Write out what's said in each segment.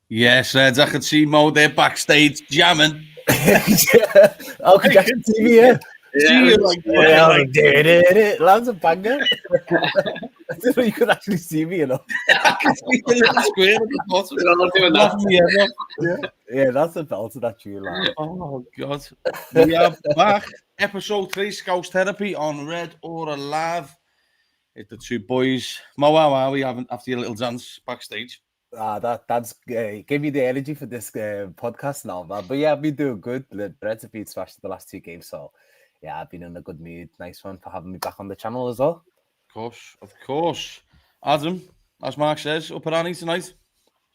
Yes, I could see Mo there backstage jamming. Yeah. Oh, could you actually see me here? See you like, Lads a banger. I didn't know you could actually see me, you know. I can see the little square at the bottom. Yeah, that's a belt of that tune, lad. Oh, God. We are back. Episode 3, Scouse Therapy on Red or Alive. It's the two boys. Mo, how are we having after your little dance backstage? That's give me the energy for this podcast now, man. But yeah, I've been doing good. The Reds have been smashed the last two games, so yeah, I've been in a good mood. Nice one for having me back on the channel as well. Of course. Adam, as Mark says, up at Annie tonight.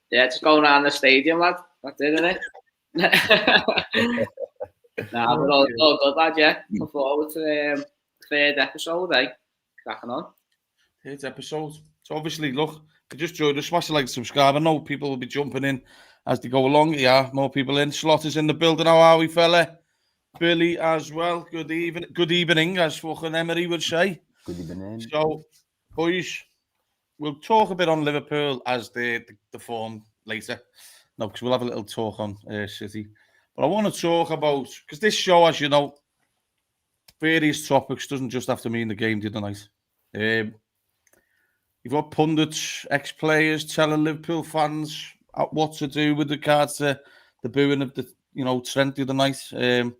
Yeah, just going around the stadium, lad. That's it, isn't it? Nah, but all good, lad, yeah. Looking forward to the third episode, eh? Cracking on. Third episode. So obviously, look, if you just joined us, smash the like, subscribe. I know people will be jumping in as they go along. Yeah, more people in. Slaughter's in the building. How are we, fella? Billy as well. Good evening, as fucking Emery would say. Good evening. So, boys, we'll talk a bit on Liverpool as the form later. No, because we'll have a little talk on City. But I want to talk about, because this show, as you know, various topics, doesn't just have to mean the game the other night. You've got pundits, ex-players telling Liverpool fans what to do with regards to the booing of the, Trent the other night. I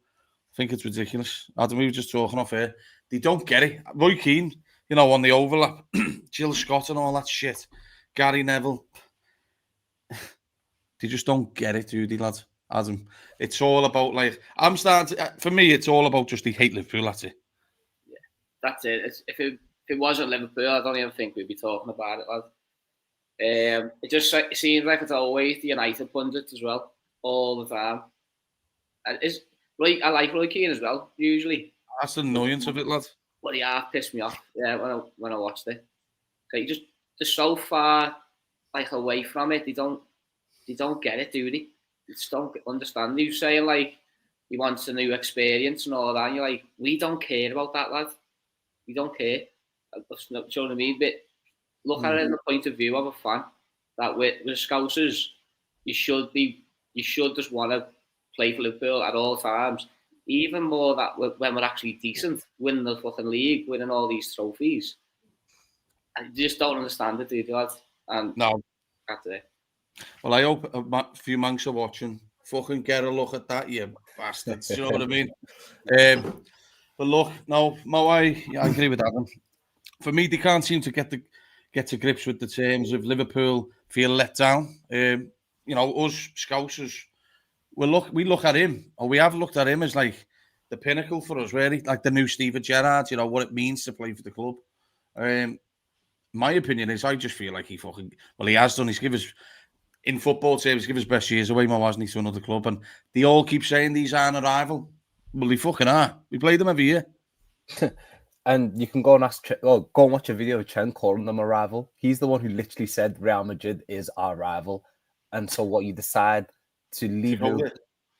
think it's ridiculous. Adam, we were just talking off here. They don't get it. Roy Keane, on the overlap, Jill Scott and all that shit, Gary Neville. They just don't get it, do they, lads? Adam, it's all about, for me, it's all about just they hate Liverpool, that's it. Yeah, that's it. If it wasn't Liverpool, I don't even think we'd be talking about it, lad. It just seems like it's always the United pundits as well, all the time. And I like Roy Keane as well, usually. That's the annoyance of it, lad. But yeah, pissed me off. Yeah, when I watched it, they're so far away from it. They don't get it, do they? They just don't understand. You saying he wants a new experience and all that. And you're like, we don't care about that, lad. We don't care. Do you know what I mean? But look at it in the point of view of a fan. That with Scousers, you should just want to play for Liverpool at all times. Even more that when we're actually decent, winning the fucking league, winning all these trophies. I just don't understand it, do you, lads? And no. That's it. Well, I hope a few monks are watching. Fucking get a look at that, you bastards. You know what I mean? But look, no, Mo, I agree with that. For me, they can't seem to get to grips with the terms of Liverpool feel let down. Us Scousers, we look at him, or we have looked at him as like the pinnacle for us, really, like the new Steven Gerrard. What it means to play for the club. My opinion is, I just feel like he has done. He's given us. In football terms, give his best years away, Mo, hasn't he, to another club? And they all keep saying these aren't a rival. Well, they fucking are. We play them every year. And you can go and go and watch a video of Trent calling them a rival. He's the one who literally said Real Madrid is our rival. And so what you decide to leave you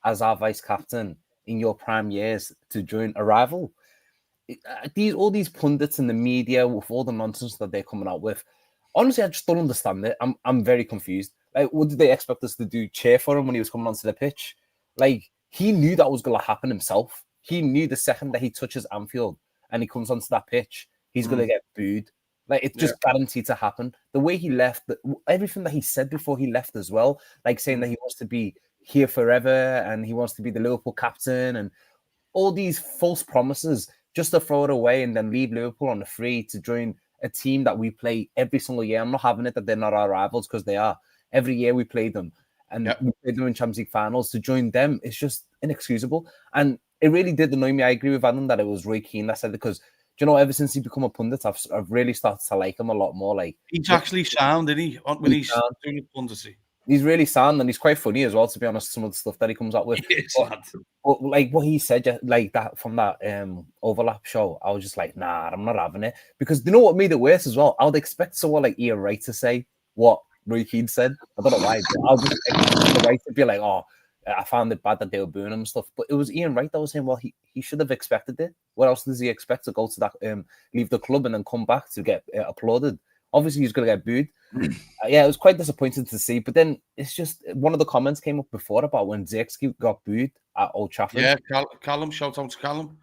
as our vice captain in your prime years to join a rival. All these pundits in the media with all the nonsense that they're coming out with. Honestly, I just don't understand it. I'm very confused. What did they expect us to do? Cheer for him when he was coming onto the pitch? He knew that was going to happen himself. He knew the second that he touches Anfield and he comes onto that pitch, he's going to get booed. It's just guaranteed to happen. The way he left, everything that he said before he left as well, saying that he wants to be here forever and he wants to be the Liverpool captain and all these false promises just to throw it away and then leave Liverpool on the free to join a team that we play every single year. I'm not having it that they're not our rivals, because they are. Every year we play them, and we play them in Champions League finals. To join them, it's just inexcusable. And it really did annoy me. I agree with Adam that it was Roy Keane that said it, because, ever since he become a pundit, I've really started to like him a lot more. He's actually sound, isn't he? When he's doing the punditry. He's really sound, and he's quite funny as well, to be honest, some of the stuff that he comes up with. But what he said, that from that overlap show, I was just like, nah, I'm not having it. Because you know what made it worse as well? I would expect someone like Ian Wright to say what Roy Keane said. I don't know why. I was just expecting Wright to be like, oh, I found it bad that they were booing him and stuff. But it was Ian Wright that was saying, well, he should have expected it. What else does he expect to go to that, leave the club and then come back to get applauded? Obviously, he's going to get booed. Yeah, it was quite disappointing to see. But then it's just one of the comments came up before about when Zirkzee got booed at Old Trafford. Yeah, Callum, shout out to Callum.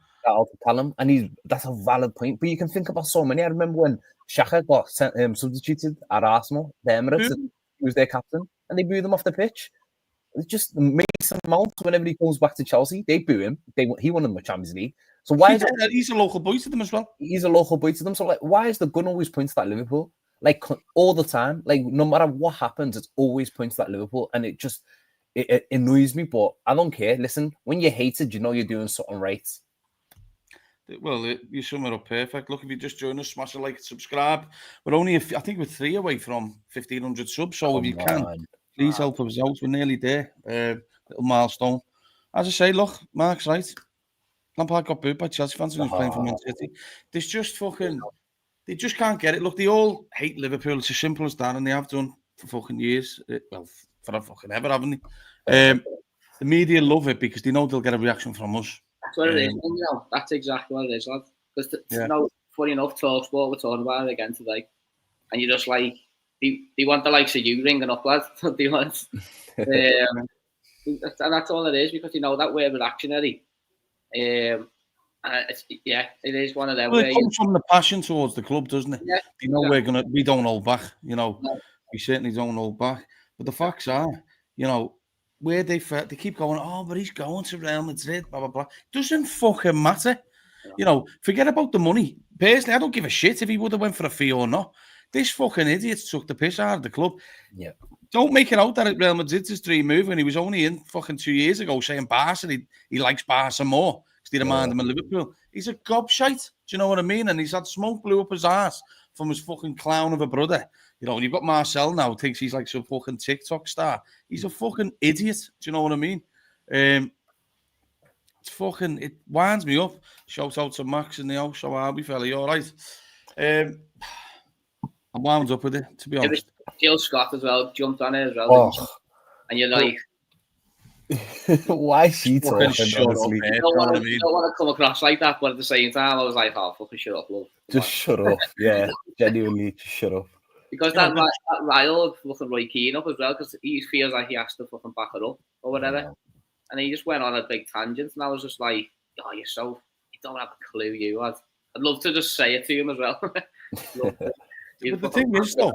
And that's a valid point. But you can think about so many. I remember when Xhaka got substituted at Arsenal, the Emirates, he was their captain, and they booed him off the pitch. It's just Mason Mount, whenever he goes back to Chelsea, they boo him. He won in the Champions League. So why is it? He's a local boy to them as well. He's a local boy to them. So like, why is the gun always points at Liverpool? Like all the time. Like no matter what happens, it's always points at Liverpool, and it annoys me. But I don't care. Listen, when you're hated, you know you're doing something right. Well, you sum it up perfect. Look, if you just join us, smash a like, subscribe. We're only, I think we're 3 away from 1,500 subs. So if you can, please help us out. We're nearly there. Little milestone. As I say, look, Mark's right. Lampard got booed by Chelsea fans when he was playing for Man City. There's just fucking, they just can't get it. Look, they all hate Liverpool. It's as simple as that, and they have done for fucking years. Well, for fucking ever, haven't they? The media love it because they know they'll get a reaction from us. That's what it is, you know. That's exactly what it is, lad. Because, you know, funny enough, TalkSport, we're talking about it again today. And you're just like, they want the likes of you ringing up, lad. They want. And that's all it is, because you know that we're reactionary. And it is one of them. Well, it comes from the passion towards the club, doesn't it? Yeah, you know, we don't hold back, you know. No. We certainly don't hold back. But the facts are, you know, where they keep going, oh, but he's going to Real Madrid, blah, blah, blah. Doesn't fucking matter. Yeah. You know, forget about the money. Personally, I don't give a shit if he would have went for a fee or not. This fucking idiot took the piss out of the club. Yeah. Don't make it out that Real Madrid's his dream move when he was only in fucking 2 years ago saying Barca, he likes Barca more because they demand him in Liverpool. He's a gobshite. Do you know what I mean? And he's had smoke blew up his ass from his fucking clown of a brother. You know, and you've got Marcel now, thinks he's like some fucking TikTok star. He's a fucking idiot. Do you know what I mean? It winds me up. Shout out to Max in the house. How are we, fella? You all right? I'm wound up with it, to be honest. Jill Scott as well jumped on it as well. And you're like, why is she talking? You don't want to come across like that, but at the same time, I was like, oh, fucking shut up, love. Just shut up. Yeah, genuinely, just shut up. Because that riled fucking Roy Keane up as well, because he feels like he has to fucking back it up or whatever. Yeah. And he just went on a big tangent, and I was just like, oh, you don't have a clue, you lad. I'd love to just say it to him as well. But the thing is, though,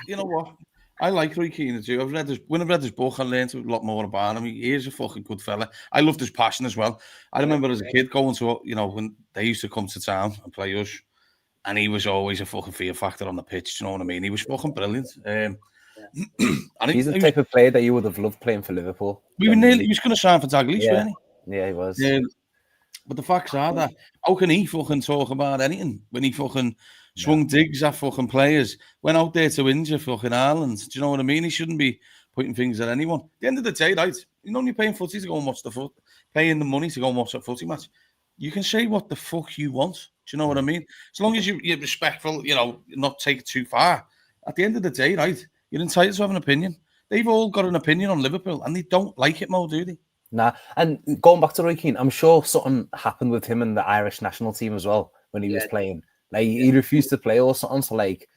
you know what? I like Roy Keane too. When I've read his book, I learned a lot more about him. He is a fucking good fella. I loved his passion as well. I remember as a kid going to, you know, when they used to come to town and play us, and he was always a fucking fear factor on the pitch. Do you know what I mean? He was fucking brilliant. He's the type of player that you would have loved playing for Liverpool. He was going to sign for Dalglish, wasn't he? Yeah, he was. But the facts are that how can he fucking talk about anything when he fucking swung digs at fucking players, went out there to injure fucking Ireland? Do you know what I mean? He shouldn't be pointing fingers at anyone. At the end of the day, right? You know, you're paying footy to go and watch paying the money to go and watch a footy match. You can say what the fuck you want. Do you know what I mean? As long as you're respectful, you know, not take it too far. At the end of the day, right? You're entitled to have an opinion. They've all got an opinion on Liverpool, and they don't like it more, do they? Nah. And going back to Roy Keane, I'm sure something happened with him and the Irish national team as well when he was playing. Like he refused to play or something. So like,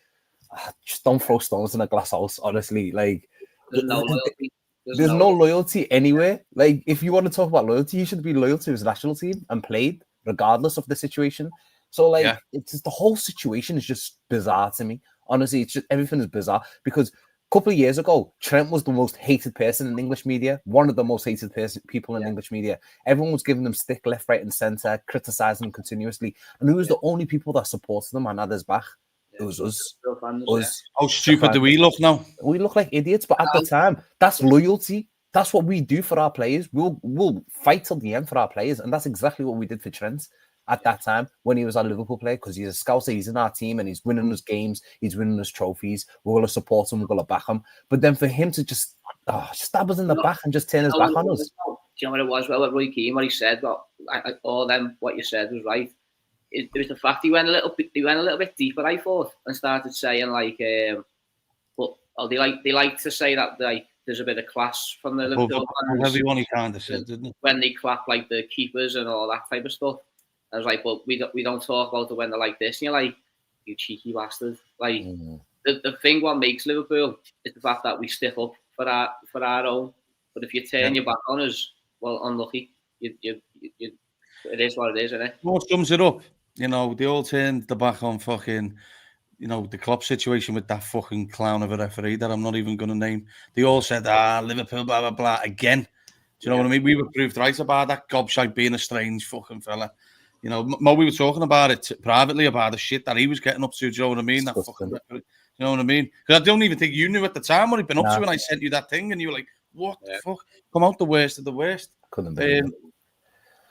just don't throw stones in a glass house. Honestly, like there's no loyalty. There's no loyalty anywhere. Like if you want to talk about loyalty, he should be loyal to his national team and played regardless of the situation. So like, it's just, the whole situation is just bizarre to me. Honestly, it's just everything is bizarre because a couple of years ago, Trent was the most hated person in English media, one of the most hated people in English media. Everyone was giving them stick left, right, and centre, criticising them continuously. And who was the only people that supported them and had his back? It was us. How stupid do we look now? We look like idiots, but at the time, that's loyalty. That's what we do for our players. We'll fight till the end for our players, and that's exactly what we did for Trent at that time when he was our Liverpool player, because he's a Scouser, he's in our team and he's winning us games, he's winning us trophies. We're going to support him, we're going to back him. But then for him to just stab us in the back and just turn his back on us. Do you know what it was? Well, with Roy Keane, what he said, what you said was right. It was the fact he went a little bit deeper, I thought, and started saying like, they like to say that like there's a bit of class from the Liverpool fans. Everyone he kind of said, didn't he? When they clap like the keepers and all that type of stuff. I was like, but we don't talk about it when they're like this. And you're like, you cheeky bastard. Like, the thing what makes Liverpool is the fact that we stick up for our own. But if you turn your back on us, well, unlucky. It is what it is, isn't it? What sums it up? You know, they all turned the back on fucking, you know, the Klopp situation with that fucking clown of a referee that I'm not even going to name. They all said, Liverpool, blah, blah, blah, again. Do you know what I mean? We were proved right about that gobshite being a strange fucking fella. You know, Mo, we were talking about it privately, about the shit that he was getting up to. Do you know what I mean? That fucking referee. You know what I mean? Because I don't even think you knew at the time what he'd been up to when I sent you that thing, and you were like, what the fuck? Come out the worst of the worst. Couldn't believe it.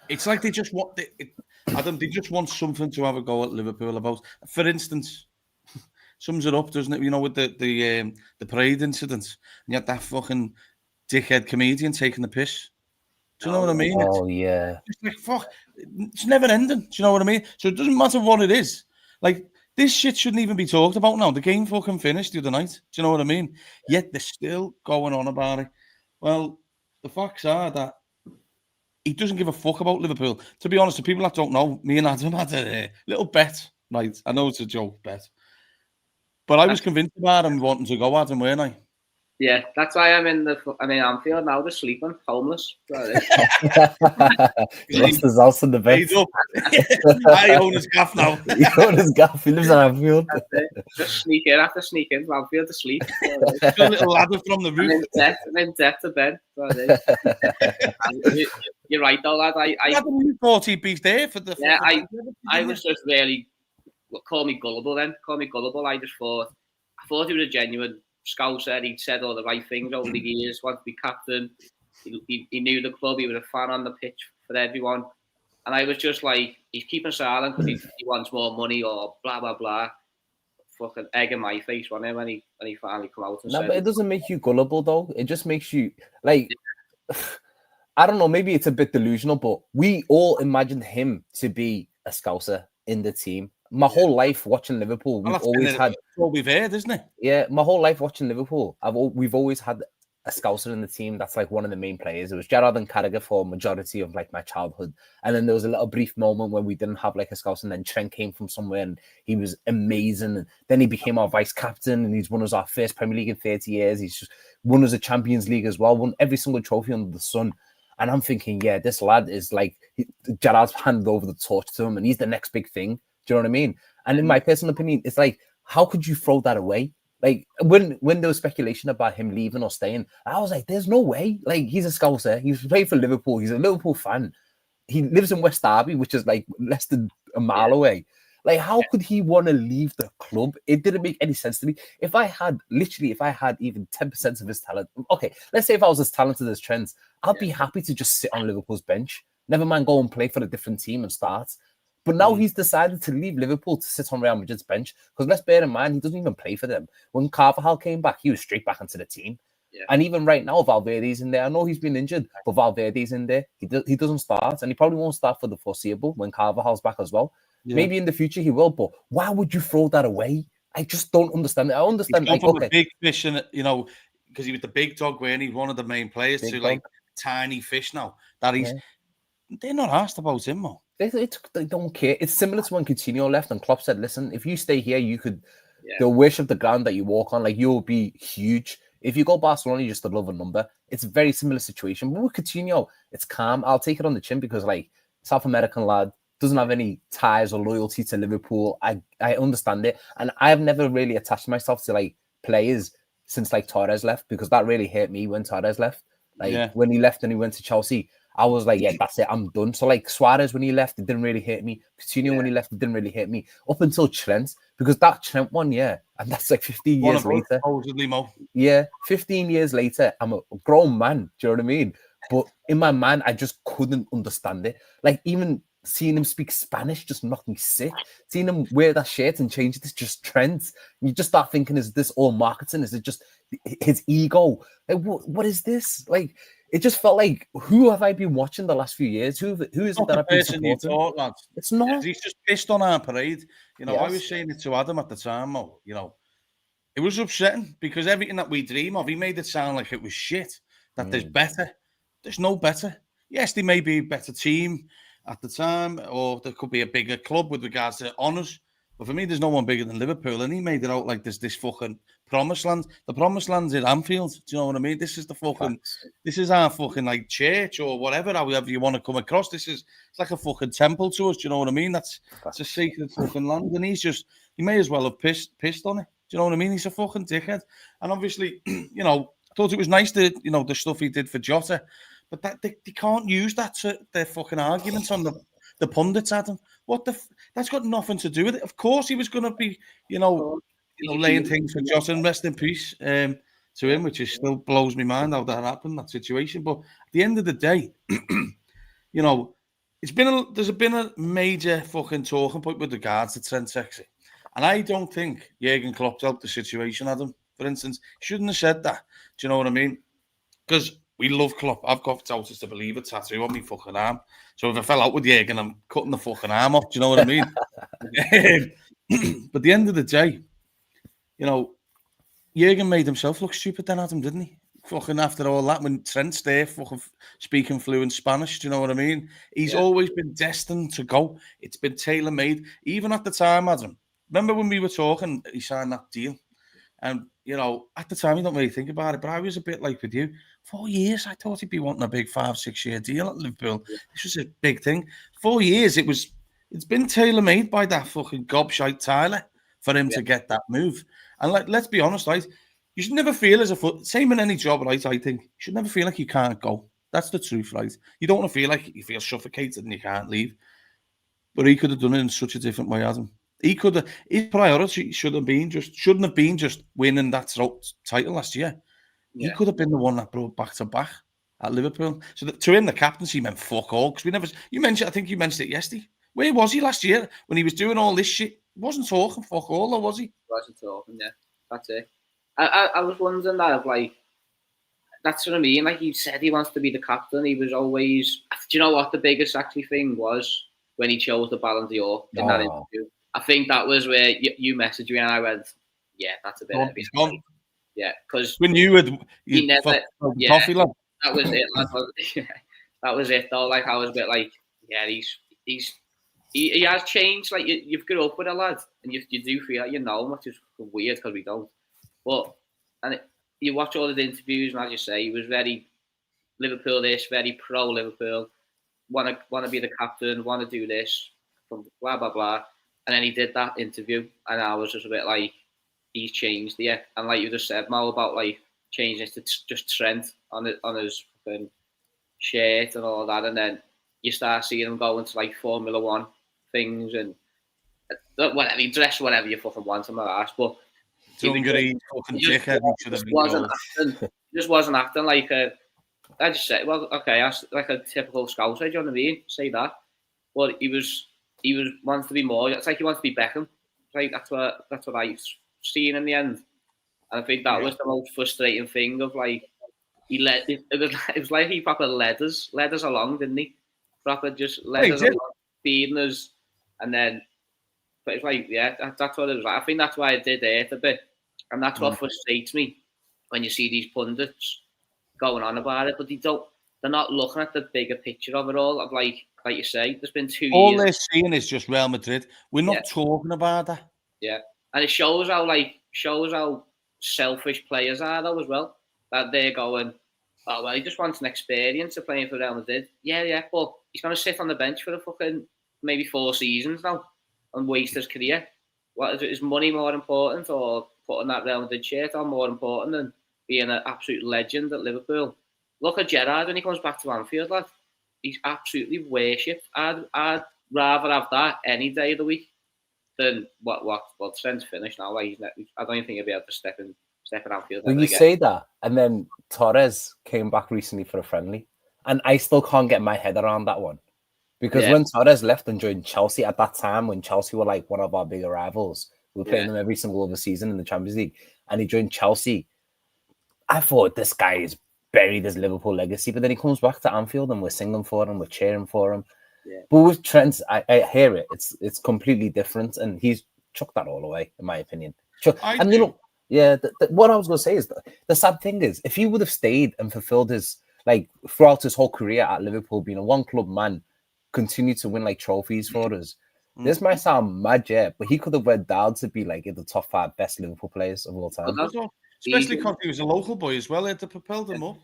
It's like they just want... they just want something to have a go at Liverpool about. For instance, sums it up, doesn't it? You know, with the parade incident, and you had that fucking dickhead comedian taking the piss. Do you know what I mean? Oh, yeah. It's like, fuck, it's never ending. Do you know what I mean? So it doesn't matter what it is. Like, this shit shouldn't even be talked about now. The game fucking finished the other night. Do you know what I mean? Yet they're still going on about it. Well, the facts are that he doesn't give a fuck about Liverpool. To be honest, to people that don't know, me and Adam had a little bet, right? I know it's a joke bet. But I was convinced about him wanting to go, Adam, weren't I? Yeah, that's why I'm in Anfield now, just sleeping, homeless. Lost his house in the bed. I own his gaff now. He own his gaff. He lives in Anfield. Just sneak in after sneak in to Anfield to sleep. A little ladder from the roof. I'm in debt to bed. You're right, though, lad. Adam, you 40 piece there for the. Yeah, I was just really. Call me gullible then. Call me gullible. I thought he was a genuine Scouser. He'd said all the right things over the years. Wanted to be captain. He knew the club. He was a fan on the pitch for everyone. And I was just like, he's keeping silent because he wants more money or blah blah blah. Fucking egg in my face, wasn't it, when he finally come out and said. But it doesn't make you gullible though. It just makes you like. I don't know. Maybe it's a bit delusional, but we all imagined him to be a Scouser in the team. My whole life watching Liverpool, we've always had. What we've heard, isn't it? Yeah, my whole life watching Liverpool, we've always had a Scouser in the team. That's like one of the main players. It was Gerrard and Carragher for majority of like my childhood, and then there was a little brief moment when we didn't have like a Scouser, and then Trent came from somewhere and he was amazing. And then he became our vice captain, and he's won us our first Premier League in 30 years. He's just won us a Champions League as well, won every single trophy under the sun. And I'm thinking, yeah, this lad is like Gerrard's handed over the torch to him, and he's the next big thing. Do you know what I mean? And in my personal opinion, it's like, how could you throw that away? Like when there was speculation about him leaving or staying, I was like, there's no way. Like he's a Scouser. He's played for Liverpool. He's a Liverpool fan. He lives in West Derby, which is like less than a mile away. Like how could he want to leave the club? It didn't make any sense to me. If I had even 10% of his talent, okay, let's say if I was as talented as Trent, I'd be happy to just sit on Liverpool's bench. Never mind go and play for a different team and start. But now he's decided to leave Liverpool to sit on Real Madrid's bench. Because let's bear in mind, he doesn't even play for them. When Carvajal came back, he was straight back into the team. Yeah. And even right now, Valverde's in there. I know he's been injured, but Valverde's in there. He doesn't start, and he probably won't start for the foreseeable when Carvajal's back as well. Yeah. Maybe in the future he will, but why would you throw that away? I just don't understand it. I understand. He's gone from a big fish, and because he was the big dog, when he's one of the main players, big to dog. Like tiny fish now. That he's. Yeah. They're not asked about him, though. They don't care. It's similar to when Coutinho left and Klopp said, listen, if you stay here, you could they'll worship the ground that you walk on. Like, you'll be huge. If you go Barcelona, you're just above a number. It's a very similar situation. But with Coutinho, it's calm. I'll take it on the chin because, like, South American lad, doesn't have any ties or loyalty to Liverpool. I understand it. And I've never really attached myself to, like, players since, like, Torres left because that really hurt me when Torres left. Like, when he left and he went to Chelsea, I was like, yeah, that's it. I'm done. So like Suarez, when he left, it didn't really hit me. Coutinho, when he left, it didn't really hit me. Up until Trent, because that Trent one, and that's like 15 years later. Supposedly, Mo. Yeah, 15 years later, I'm a grown man. Do you know what I mean? But in my mind, I just couldn't understand it. Like even seeing him speak Spanish just knocked me sick. Seeing him wear that shirt and change it, it's just Trent. You just start thinking, is this all marketing? Is it just his ego? Like, what is this? Like, it just felt like, who have I been watching the last few years? Who is it that I've been supporting? Lads. It's not. He's just pissed on our parade. I was saying it to Adam at the time, it was upsetting because everything that we dream of, he made it sound like it was shit, that there's better. There's no better. Yes, there may be a better team at the time, or there could be a bigger club with regards to honours, But for me, there's no one bigger than Liverpool, and he made it out like there's this fucking promised land. The promised land's in Anfield. Do you know what I mean? This is the fucking, this is our fucking like church or whatever, however you want to come across. It's like a fucking temple to us. Do you know what I mean? It's a sacred fucking land, and he may as well have pissed on it. Do you know what I mean? He's a fucking dickhead. And obviously, you know, I thought it was nice that, you know, the stuff he did for Jota, but that they can't use that to their fucking arguments on the pundits, Adam. That's got nothing to do with it. Of course, he was going to be, you know, laying things for Jota, and rest in peace to him, which is still blows my mind how that happened, that situation. But at the end of the day, you know, there's been a major fucking talking point with regards to Trent exit, and I don't think Jurgen Klopp's helped the situation, Adam. For instance, he shouldn't have said that. Do you know what I mean? Because we love Klopp. I've got Doubters to Believe it tattoo on my fucking arm. So if I fell out with Jurgen, I'm cutting the fucking arm off. Do you know what I mean? But at the end of the day, you know, Jurgen made himself look stupid then, Adam, didn't he? Fucking after all that, when Trent's there fucking speaking fluent Spanish, do you know what I mean? He's always been destined to go. It's been tailor-made. Even at the time, Adam, remember when we were talking, he signed that deal? And, you know, at the time, you don't really think about it, but I was a bit like with you. 4 years, I thought he'd be wanting a big 5-6 year deal at Liverpool. This was a big thing. 4 years, it's been tailor-made by that fucking gobshite Tyler for him to get that move. And let's be honest, right? You should never feel same in any job, right? I think you should never feel like you can't go. That's the truth, right? You don't want to feel like you feel suffocated and you can't leave. But he could have done it in such a different way, Adam. He could have. His priority shouldn't have been just winning that title last year. Yeah. He could have been the one that brought back to back at Liverpool. So to him, the captaincy meant fuck all. Because we never. I think you mentioned it yesterday. Where was he last year when he was doing all this shit? He wasn't talking fuck all, though, was he? Wasn't talking. Yeah, that's it. I was wondering that of like. That's what I mean. Like he said, he wants to be the captain. He was always. Do you know what the biggest actually thing was when he chose the Ballon d'Or in that interview? I think that was where you messaged me and I went, yeah, that's a bit heavy. Yeah, because when you never, coffee, lad. That was it. That was it though. Like I was a bit like, yeah, he has changed. Like you've grown up with a lad, and you do feel like you know him, which is weird because we don't. But you watch all the interviews, and as you say, he was very Liverpool-ish, very pro Liverpool. Want to be the captain, want to do this, blah blah blah. And then he did that interview, and I was just a bit like, he's changed, yeah. And like you just said, Mo, about like changing it to just Trent on his fucking shirt and all that, and then you start seeing him go into like Formula One things and whatever, he dressed whatever you fucking want him ass, but he just wasn't acting like a. I just said, well, okay, like a typical Scouse, do you know what I mean? Say that, but he wants to be more. It's like he wants to be Beckham. Like that's what I've seen in the end. And I think that was the most frustrating thing of like it was like he proper led us along, didn't he? Proper just led us along, feeding us, and then. But it's like that's what it was like. I think that's why it did hurt a bit, and that's what frustrates me when you see these pundits going on about it, but they're not looking at the bigger picture of it all. Of like you say, there's been 2 years. All they're seeing is just Real Madrid. We're not talking about that. Yeah, and it shows how selfish players are though as well. That they're going, oh well, he just wants an experience of playing for Real Madrid. Yeah, but he's going to sit on the bench for a fucking maybe 4 seasons now and waste his career. What is money more important, or putting that Real Madrid shirt on more important than being an absolute legend at Liverpool? Look at Gerrard when he comes back to Anfield, lad. He's absolutely worshipped. I'd rather have that any day of the week than what Trent's finished now. Like I don't even think he'll be able to step in Anfield. When you say that, and then Torres came back recently for a friendly, and I still can't get my head around that one. Because when Torres left and joined Chelsea at that time, when Chelsea were like one of our bigger rivals, we were playing them every single other season in the Champions League, and he joined Chelsea, I thought this guy is buried his Liverpool legacy, but then he comes back to Anfield and we're singing for him, we're cheering for him. Yeah. But with Trent, I hear it. It's completely different, and he's chucked that all away, in my opinion. What I was going to say is the sad thing is, if he would have stayed and fulfilled his throughout his whole career at Liverpool, being a one club man, continue to win trophies for us, This might sound mad, yeah, but he could have went down to be like in the top 5 best Liverpool players of all time. Especially because he was a local boy as well. It propelled him up.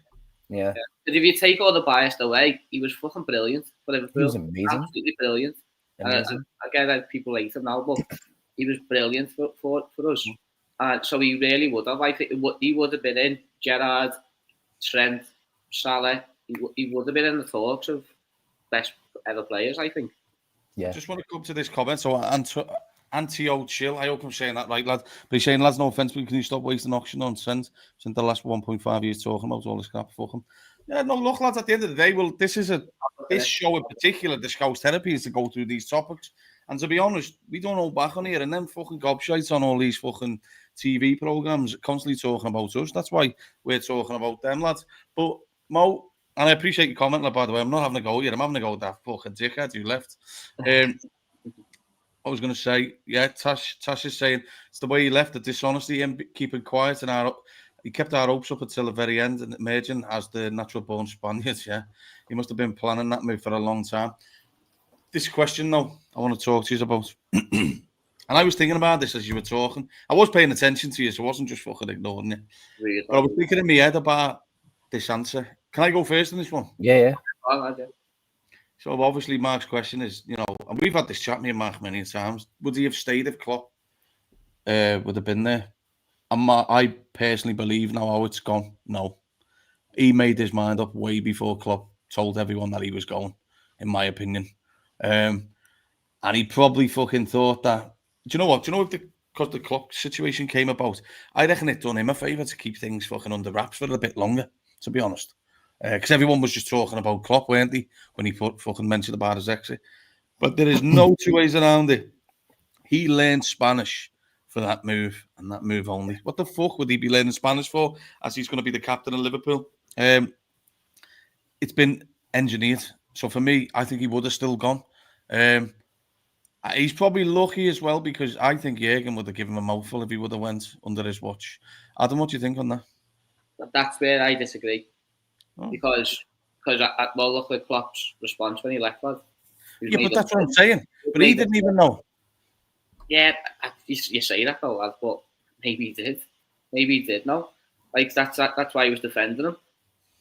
Yeah. But if you take all the bias away, he was fucking brilliant for Liverpool. He was amazing. Absolutely brilliant. Amazing. I get that people hate him now, but he was brilliant for us. So he really would have. I think he would have been in Gerrard, Trent, Salah. He would have been in the talks of best ever players, I think. Yeah. I just want to come to this comment. So, Anti-O Chill, I hope I'm saying that right, lad. But he's saying, lads, no offence, but can you stop wasting oxygen on Trent? Since the last 1.5 years talking about all this crap, fuck him. Yeah, no, look, lads, at the end of the day, well, this show in particular, the Scouse Therapy, is to go through these topics. And to be honest, we don't hold back on here. And then fucking gobshites on all these fucking TV programmes constantly talking about us. That's why we're talking about them, lads. But, Mo, and I appreciate your comment, by the way. I'm not having a go here. I'm having a go at that fucking dickhead who left. I was going to say, yeah, Tash is saying it's the way he left, the dishonesty, him keeping quiet, and he kept our hopes up until the very end and emerging as the natural-born Spaniard, yeah. He must have been planning that move for a long time. This question, though, I want to talk to you about. And I was thinking about this as you were talking. I was paying attention to you, so I wasn't just fucking ignoring you. Really? But I was thinking in my head about this answer. Can I go first in this one? Yeah. So obviously Mark's question is, you know, and we've had this chat, me and Mark, many times. Would he have stayed if Klopp would have been there? And I personally believe now how it's gone. No. He made his mind up way before Klopp told everyone that he was going, in my opinion. And he probably fucking thought that. Do you know what? Do you know if because the Klopp situation came about, I reckon it done him a favour to keep things fucking under wraps for a bit longer, to be honest. Because everyone was just talking about Klopp, weren't they, when he fucking mentioned about his exit. But there is no two ways around it. He learned Spanish for that move, and that move only. What the fuck would he be learning Spanish for, as he's going to be the captain of Liverpool? It's been engineered. So for me, I think he would have still gone. He's probably lucky as well, because I think Jurgen would have given him a mouthful if he would have went under his watch. Adam, what do you think on that? That's where I disagree. Because well, look at Klopp's response when he left, lad. Yeah, but that's what I'm saying. But he didn't even know. Yeah, you say that though, lad, but maybe he did. Maybe he did know. Like that's why he was defending him.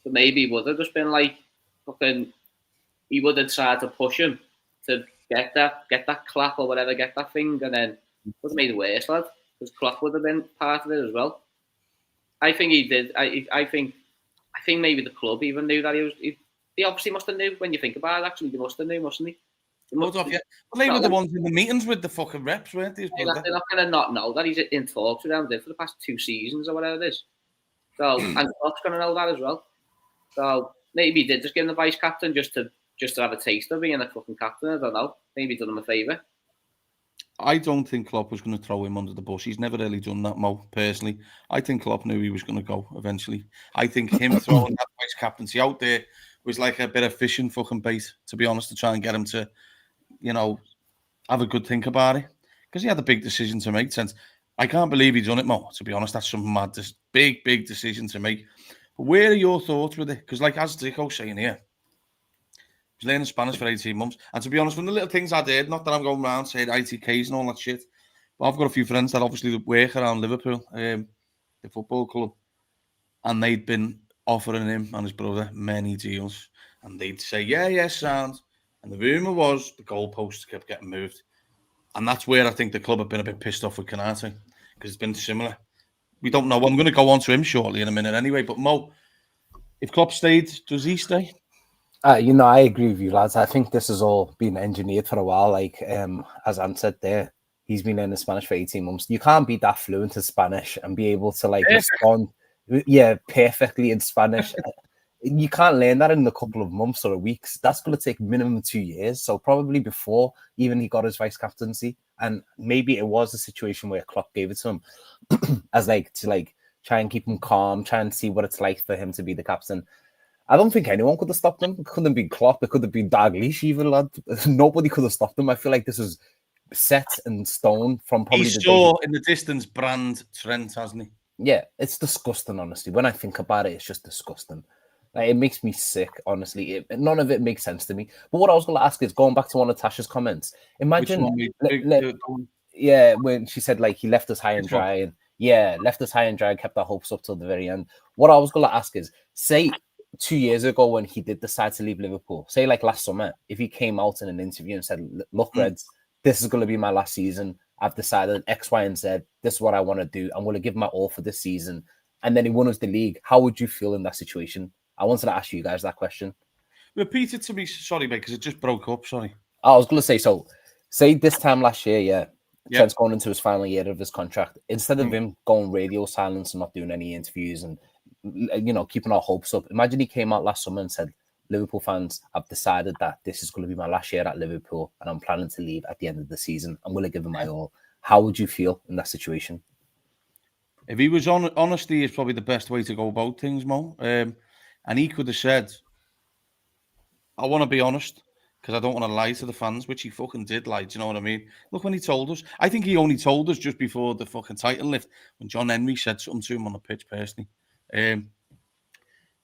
But maybe he would have just been like, fucking, he would have tried to push him to get that clap or whatever, get that thing, and then it would have made it worse, lad. Because Klopp would have been part of it as well. I think he did. I think maybe the club even knew that he obviously must have knew. When you think about it, actually, they must have knew, mustn't he? Well, they were the ones in the meetings with the fucking reps, weren't they? They're not going to not know that he's in talks with them for the past 2 seasons or whatever it is. So, and Klopp's going to know that as well. So maybe he did just give him the vice captain just to have a taste of being a fucking captain. I don't know. Maybe he done him a favour. I don't think Klopp was going to throw him under the bus. He's never really done that, Mo, personally. I think Klopp knew he was going to go eventually. I think him throwing that vice captaincy out there was like a bit of fishing fucking bait, to be honest, to try and get him to, you know, have a good think about it. Because he had a big decision to make. Since I can't believe he done it, Mo, to be honest. That's some mad, big decision to make. But where are your thoughts with it? Because like as Zico's saying here, he's learning Spanish for 18 months. And to be honest, from the little things I did, not that I'm going around saying ITKs and all that shit, but I've got a few friends that obviously work around Liverpool, the football club, and they'd been offering him and his brother many deals. And they'd say, yeah, sound. And the rumour was the goalposts kept getting moved. And that's where I think the club have been a bit pissed off with Canate, because it's been similar. We don't know. I'm going to go on to him shortly in a minute anyway. But Mo, if Klopp stayed, does he stay? I agree with you, lads. I think this has all been engineered for a while. Like, as Ant said there, he's been learning Spanish for 18 months. You can't be that fluent in Spanish and be able to respond, perfectly in Spanish. You can't learn that in a couple of months or weeks. That's going to take minimum 2 years. So probably before even he got his vice captaincy, and maybe it was a situation where Klopp gave it to him as to try and keep him calm, try and see what it's like for him to be the captain. I don't think anyone could have stopped him. It couldn't have been Klopp. It could have been Dalglish even, lad. Nobody could have stopped him. I feel like this was set in stone from probably he saw in the distance brand Trent, hasn't he? Yeah, it's disgusting, honestly. When I think about it, it's just disgusting. Like, it makes me sick, honestly. None of it makes sense to me. But what I was going to ask is, going back to one of Tasha's comments, imagine, yeah, when she said, like, he left us high and dry, and left us high and dry, kept our hopes up till the very end. What I was going to ask is, say 2 years ago when he did decide to leave Liverpool, say like last summer, if he came out in an interview and said, look, Reds, this is going to be my last season. I've decided X, Y, and Z. This is what I want to do. I'm going to give my all for this season. And then he won us the league. How would you feel in that situation? I wanted to ask you guys that question. Repeat it to me. Sorry, mate, because it just broke up. Sorry. I was going to say, so say this time last year, Trent's going into his final year of his contract. Instead of him going radio silence and not doing any interviews and, you know, keeping our hopes up, imagine he came out last summer and said, Liverpool fans, I've decided that this is going to be my last year at Liverpool and I'm planning to leave at the end of the season. I'm going to give him my all. How would you feel in that situation? If he was on, honesty is probably the best way to go about things, Mo. And he could have said, I want to be honest because I don't want to lie to the fans, which he fucking did lie. Do you know what I mean? Look, when he told us, I think he only told us just before the fucking title lift when John Henry said something to him on the pitch personally.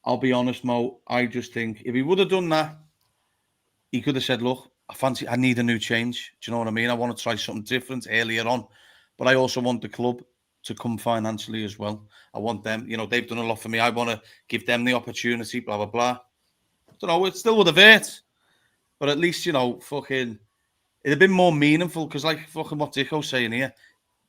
I'll be honest, Mo, I just think if he would have done that, he could have said, look, I need a new change. Do you know what I mean? I want to try something different earlier on. But I also want the club to come financially as well. I want them, you know, they've done a lot for me. I want to give them the opportunity, blah, blah, blah. I don't know, it still would have hurt. But at least, you know, fucking, it'd have been more meaningful because, like, fucking what Dicko's saying here,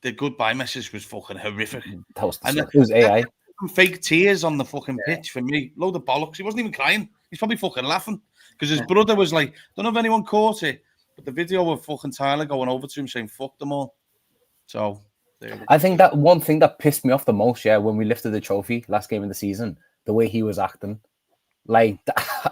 the goodbye message was fucking horrific. It was AI. Fake tears on the fucking pitch for me. Load of bollocks. He wasn't even crying. He's probably fucking laughing because his brother was like, don't know if anyone caught it, but the video of fucking Tyler going over to him saying, fuck them all. So, I think that one thing that pissed me off the most, when we lifted the trophy last game of the season, the way he was acting. Like,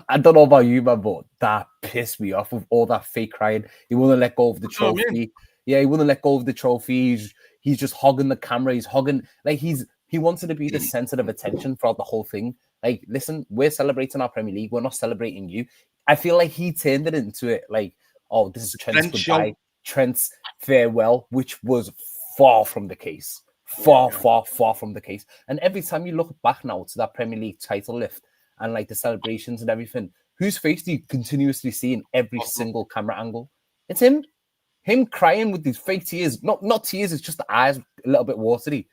I don't know about you, man, but that pissed me off with all that fake crying. He wouldn't let go of the trophy. Yeah, he wouldn't let go of the trophy. He's just hogging the camera. He's hogging, like, he wanted to be the center of attention throughout the whole thing. Like, listen, we're celebrating our Premier League. We're not celebrating you. I feel like he turned it into it like, oh, this is Trent's goodbye, Trent's farewell, which was far from the case. Far from the case. And every time you look back now to that Premier League title lift and like the celebrations and everything, whose face do you continuously see in every single camera angle? It's him. Him crying with these fake tears. Not tears, it's just the eyes a little bit watery.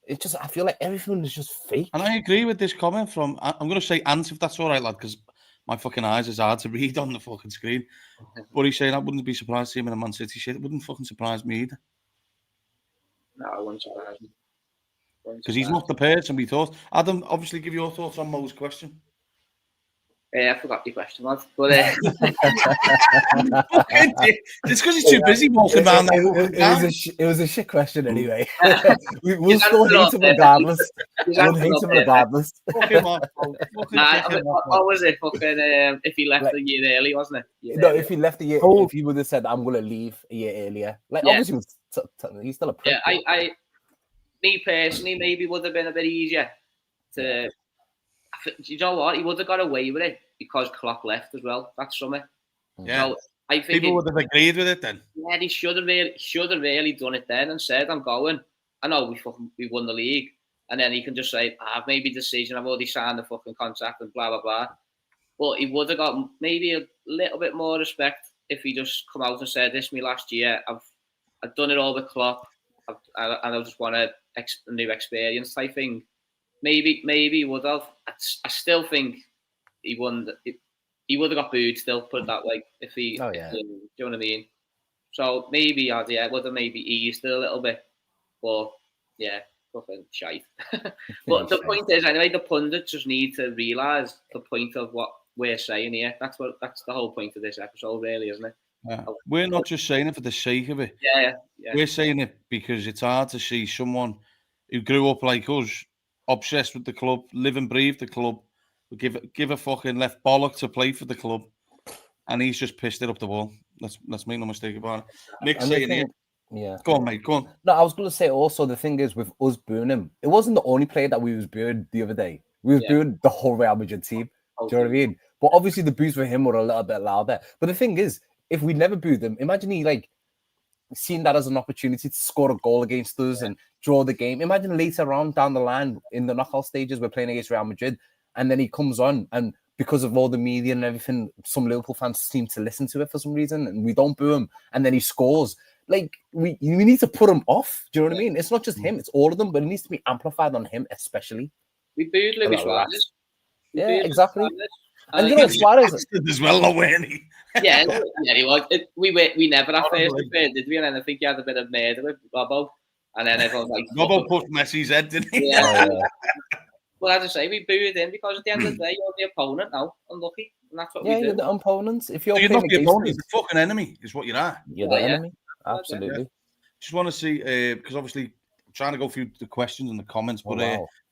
It's just, I feel like everything is just fake. And I agree with this comment from, I'm going to say Ant, if that's all right, lad, because my fucking eyes is hard to read on the fucking screen. But he's saying I wouldn't be surprised to see him in a Man City shit. It wouldn't fucking surprise me either. No, I wouldn't surprise me. Because he's not the person we thought. Adam, obviously give your thoughts on Mo's question. I forgot your question, lad. But it's because he's too busy walking around. It was a shit question anyway. We'll still hate him regardless. We'll hate him regardless. What was it? Fucking if he left a year early, wasn't it? No, if he left a year, if he would have said, "I'm going to leave a year earlier," like obviously he's still a prick. Yeah, me personally, maybe would have been a bit easier to. You know what? He would have got away with it because Klopp left as well that summer. Yeah, so I think people would have agreed with it then. Yeah, he should have really done it then and said, "I'm going." I know we won the league, and then he can just say, "I've made my decision. I've already signed the fucking contract and blah blah blah." But he would have got maybe a little bit more respect if he just come out and said, "This is my last year. I've done it all with Klopp, and I just want a new experience type thing." Maybe he would have. I still think he won. He would have got booed still. Put it that way. If he, do you know what I mean? So maybe would have maybe eased it a little bit. But yeah, fucking shite. But the point is, anyway, the pundits just need to realise the point of what we're saying here. That's the whole point of this episode, really, isn't it? Yeah. We're not just saying it for the sake of it. Yeah. We're saying it because it's hard to see someone who grew up like us, obsessed with the club, live and breathe the club, give a fucking left bollock to play for the club, and he's just pissed it up the wall. Let's make no mistake about it. Nick's saying it. Yeah. Go on, mate. Go on. No, I was going to say also the thing is with us booing him, it wasn't the only player that we was booing the other day. We was booing the whole Real Madrid team. Do you know what I mean? But obviously the boos for him were a little bit louder. But the thing is, if we never booed them, imagine he like seeing that as an opportunity to score a goal against us and draw the game. Imagine later on down the line in the knockout stages, we're playing against Real Madrid and then he comes on, and because of all the media and everything, some Liverpool fans seem to listen to it for some reason, and we don't boo him, and then he scores. Like, we need to put him off. Do you know what I mean? It's not just him, it's all of them, but it needs to be amplified on him, especially. We booed Luis Suarez. Yeah, exactly. And you know, Suarez as well, though, weren't he? Yeah, he was. We never at first did we? And then I think he had a bit of murder with Robbo, and then everyone's like, Robbo pushed Messi's head, didn't he? Yeah. Well, as I say, we booed him because at the end of the day, you're the opponent now. Unlucky, and that's what we do. You're the opponents. If you're not the opponent, you're the fucking enemy, is what you are. You're the enemy. Absolutely. Yeah. Just want to see, because obviously I'm trying to go through the questions and the comments, but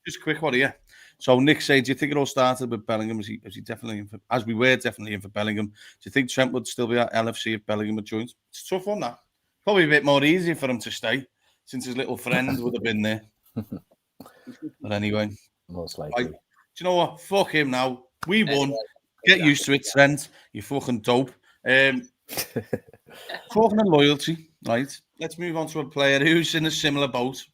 just a quick one here. So Nick said, do you think it all started with Bellingham? Was he definitely in for, as we were definitely in for Bellingham? Do you think Trent would still be at LFC if Bellingham had joined? It's a tough one, that. Probably a bit more easier for him to stay since his little friend would have been there. But anyway. Most likely. Do you know what? Fuck him now. We won. Get used to it, Trent. You fucking dope. Talking of loyalty, right? Let's move on to a player who's in a similar boat.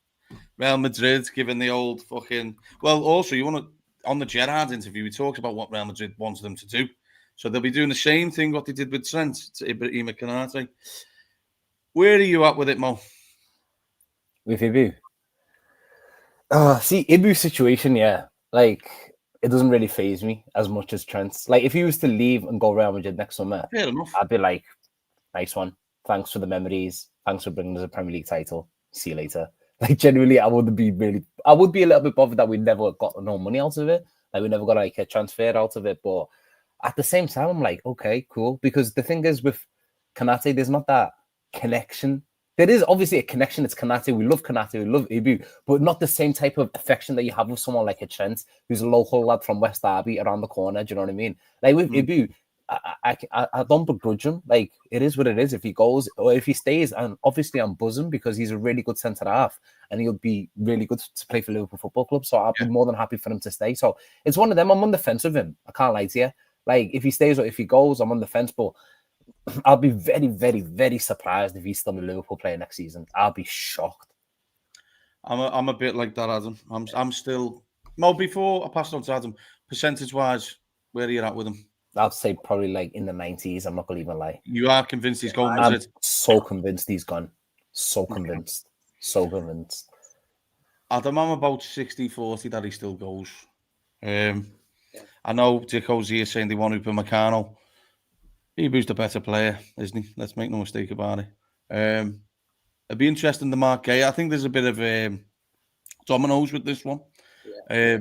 Real Madrid, given the old fucking... Well, also, you want to... On the Gerrard interview, he talks about what Real Madrid wants them to do. So they'll be doing the same thing what they did with Trent to Ibrahim Konate. Where are you at with it, Mo? With Ibu? See, Ibu's situation, like, it doesn't really faze me as much as Trent's. Like, if he was to leave and go Real Madrid next summer, fair enough. I'd be like, nice one. Thanks for the memories. Thanks for bringing us a Premier League title. See you later. Like, genuinely, I would be a little bit bothered that we never got no money out of it. Like, we never got, like, a transfer out of it. But at the same time, I'm like, okay, cool. Because the thing is, with Konate, there's not that connection. There is obviously a connection. It's Konate. We love Konate. We love Ibu, but not the same type of affection that you have with someone like a Trent, who's a local lad from West Derby around the corner. Do you know what I mean? Like with Ibu, I don't begrudge him. Like, it is what it is. If he goes or if he stays, and obviously I'm buzzing because he's a really good centre half and he'll be really good to play for Liverpool Football Club. So I'll be more than happy for him to stay. So it's one of them. I'm on the fence with him. I can't lie to you. Like, if he stays or if he goes, I'm on the fence. But I'll be very, very, very surprised if he's still a Liverpool player next season. I'll be shocked. I'm a bit like that, Adam. I'm still... Mo, before I pass it on to Adam, percentage-wise, where are you at with him? I'd say probably like in the 90s. I'm not going to even lie. You are convinced he's going? I'm so convinced he's gone. So convinced. So convinced. Adam, I'm about 60-40 that he still goes. I know Dicko's here saying they want Upamecano. Ibu's the better player, isn't he? Let's make no mistake about it. It'd be interesting to mark Gay. I think there's a bit of dominoes with this one. Yeah.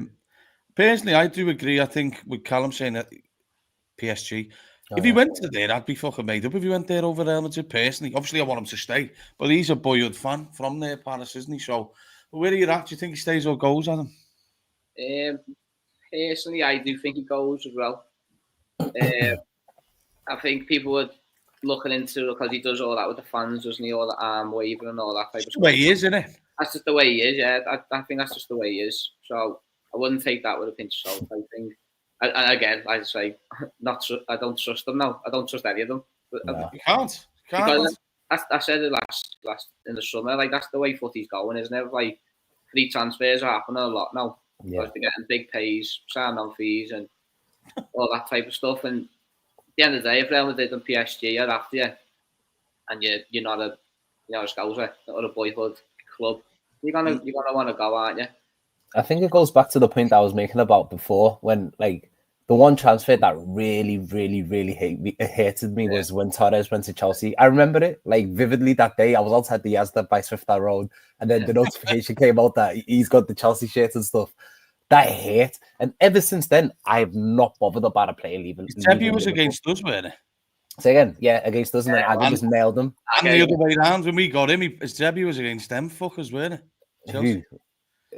Personally, I do agree. I think with Callum saying that PSG, if he went to there, I'd be fucking made up if he went there over Real Madrid. Personally, obviously, I want him to stay, but he's a boyhood fan from there, Paris, isn't he? So, where are you at? Do you think he stays or goes, Adam? Personally, I do think he goes as well. I think people would looking into it because he does all that with the fans, doesn't he? All the arm waving and all that type of stuff. The way he is, isn't it? That's just the way he is, yeah. I think that's just the way he is. So I wouldn't take that with a pinch of salt, I think. And again, like I say, I don't trust them now. I don't trust any of them. No. You can't. Because I said it last in the summer, like that's the way footy's going, isn't it? Like free transfers are happening a lot now. Yeah. Because they're getting big pays, sign-on fees and all that type of stuff. And at the end of the day, if Real Madrid and PSG are after you, and you're not a Scouser or a boyhood club, you're gonna want to go, aren't you? I think it goes back to the point I was making about before, when like the one transfer that really, really, really hated me was when Torres went to Chelsea. I remember it like vividly that day. I was outside the Asda by Swiftar Road, and then the notification came out that he's got the Chelsea shirts and stuff. That I hate, and ever since then, I've not bothered about a player leaving. His debut was against us, wasn't it? Say again, against us, and I just nailed him. And the other way around, when we got him, his debut was against them fuckers, weren't it? Chelsea.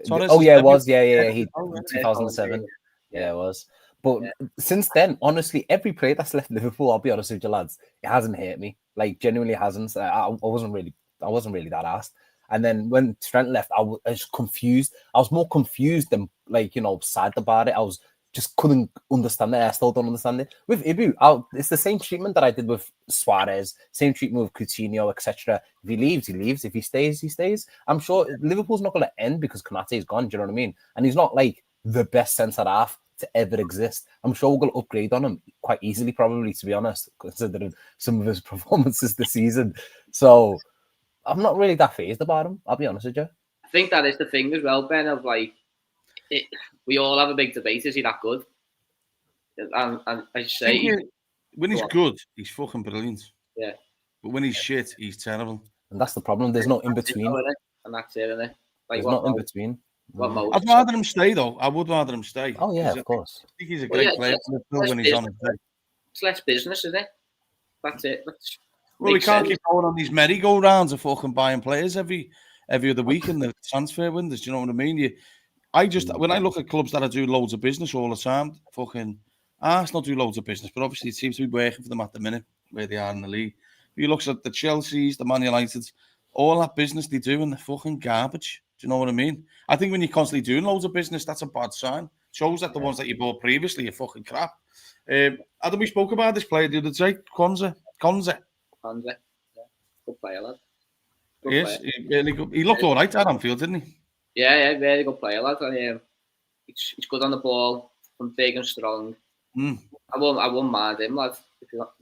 Torres it was. Yeah. He 2007. Yeah, it was. But since then, honestly, every player that's left Liverpool, I'll be honest with you lads, it hasn't hurt me. Like, genuinely hasn't. I wasn't really that arsed. And then when Trent left, I was confused. I was more confused than sad about it. I was just couldn't understand it. I still don't understand it. With Ibu, it's the same treatment that I did with Suarez, same treatment with Coutinho, etc. If he leaves, he leaves. If he stays, he stays. I'm sure Liverpool's not going to end because Konate is gone. Do you know what I mean? And he's not like the best centre half to ever exist. I'm sure we're going to upgrade on him quite easily, probably, to be honest, considering some of his performances this season. So I'm not really that fazed about him, I'll be honest with you. I think that is the thing as well, Ben, of like, we all have a big debate, is he that good? And I say... when he's good, he's fucking brilliant. Yeah. But when he's shit, he's terrible. And that's the problem. There's no in-between. And that's it, isn't it? Like, there's no in-between. I'd rather him stay, though. I would rather him stay. Oh, yeah, of course. I think he's a great player when he's on his day. It's less business, isn't it? That's it. Well, we can't keep going on these merry-go-rounds of fucking buying players every other week in the transfer windows. Do you know what I mean? When I look at clubs that are doing loads of business all the time, fucking Arsenal do loads of business, but obviously it seems to be working for them at the minute where they are in the league. If you look at the Chelseas, the Man Uniteds, all that business they do in the fucking garbage. Do you know what I mean? I think when you're constantly doing loads of business, that's a bad sign. Shows that the ones that you bought previously are fucking crap. Adam, we spoke about this player the other day, Konza. Yeah. Good player, lad. Yes, he looked all right at Anfield, didn't he? Yeah, very good player, lad. And, he's good on the ball, big and strong. I won't mind him, lad.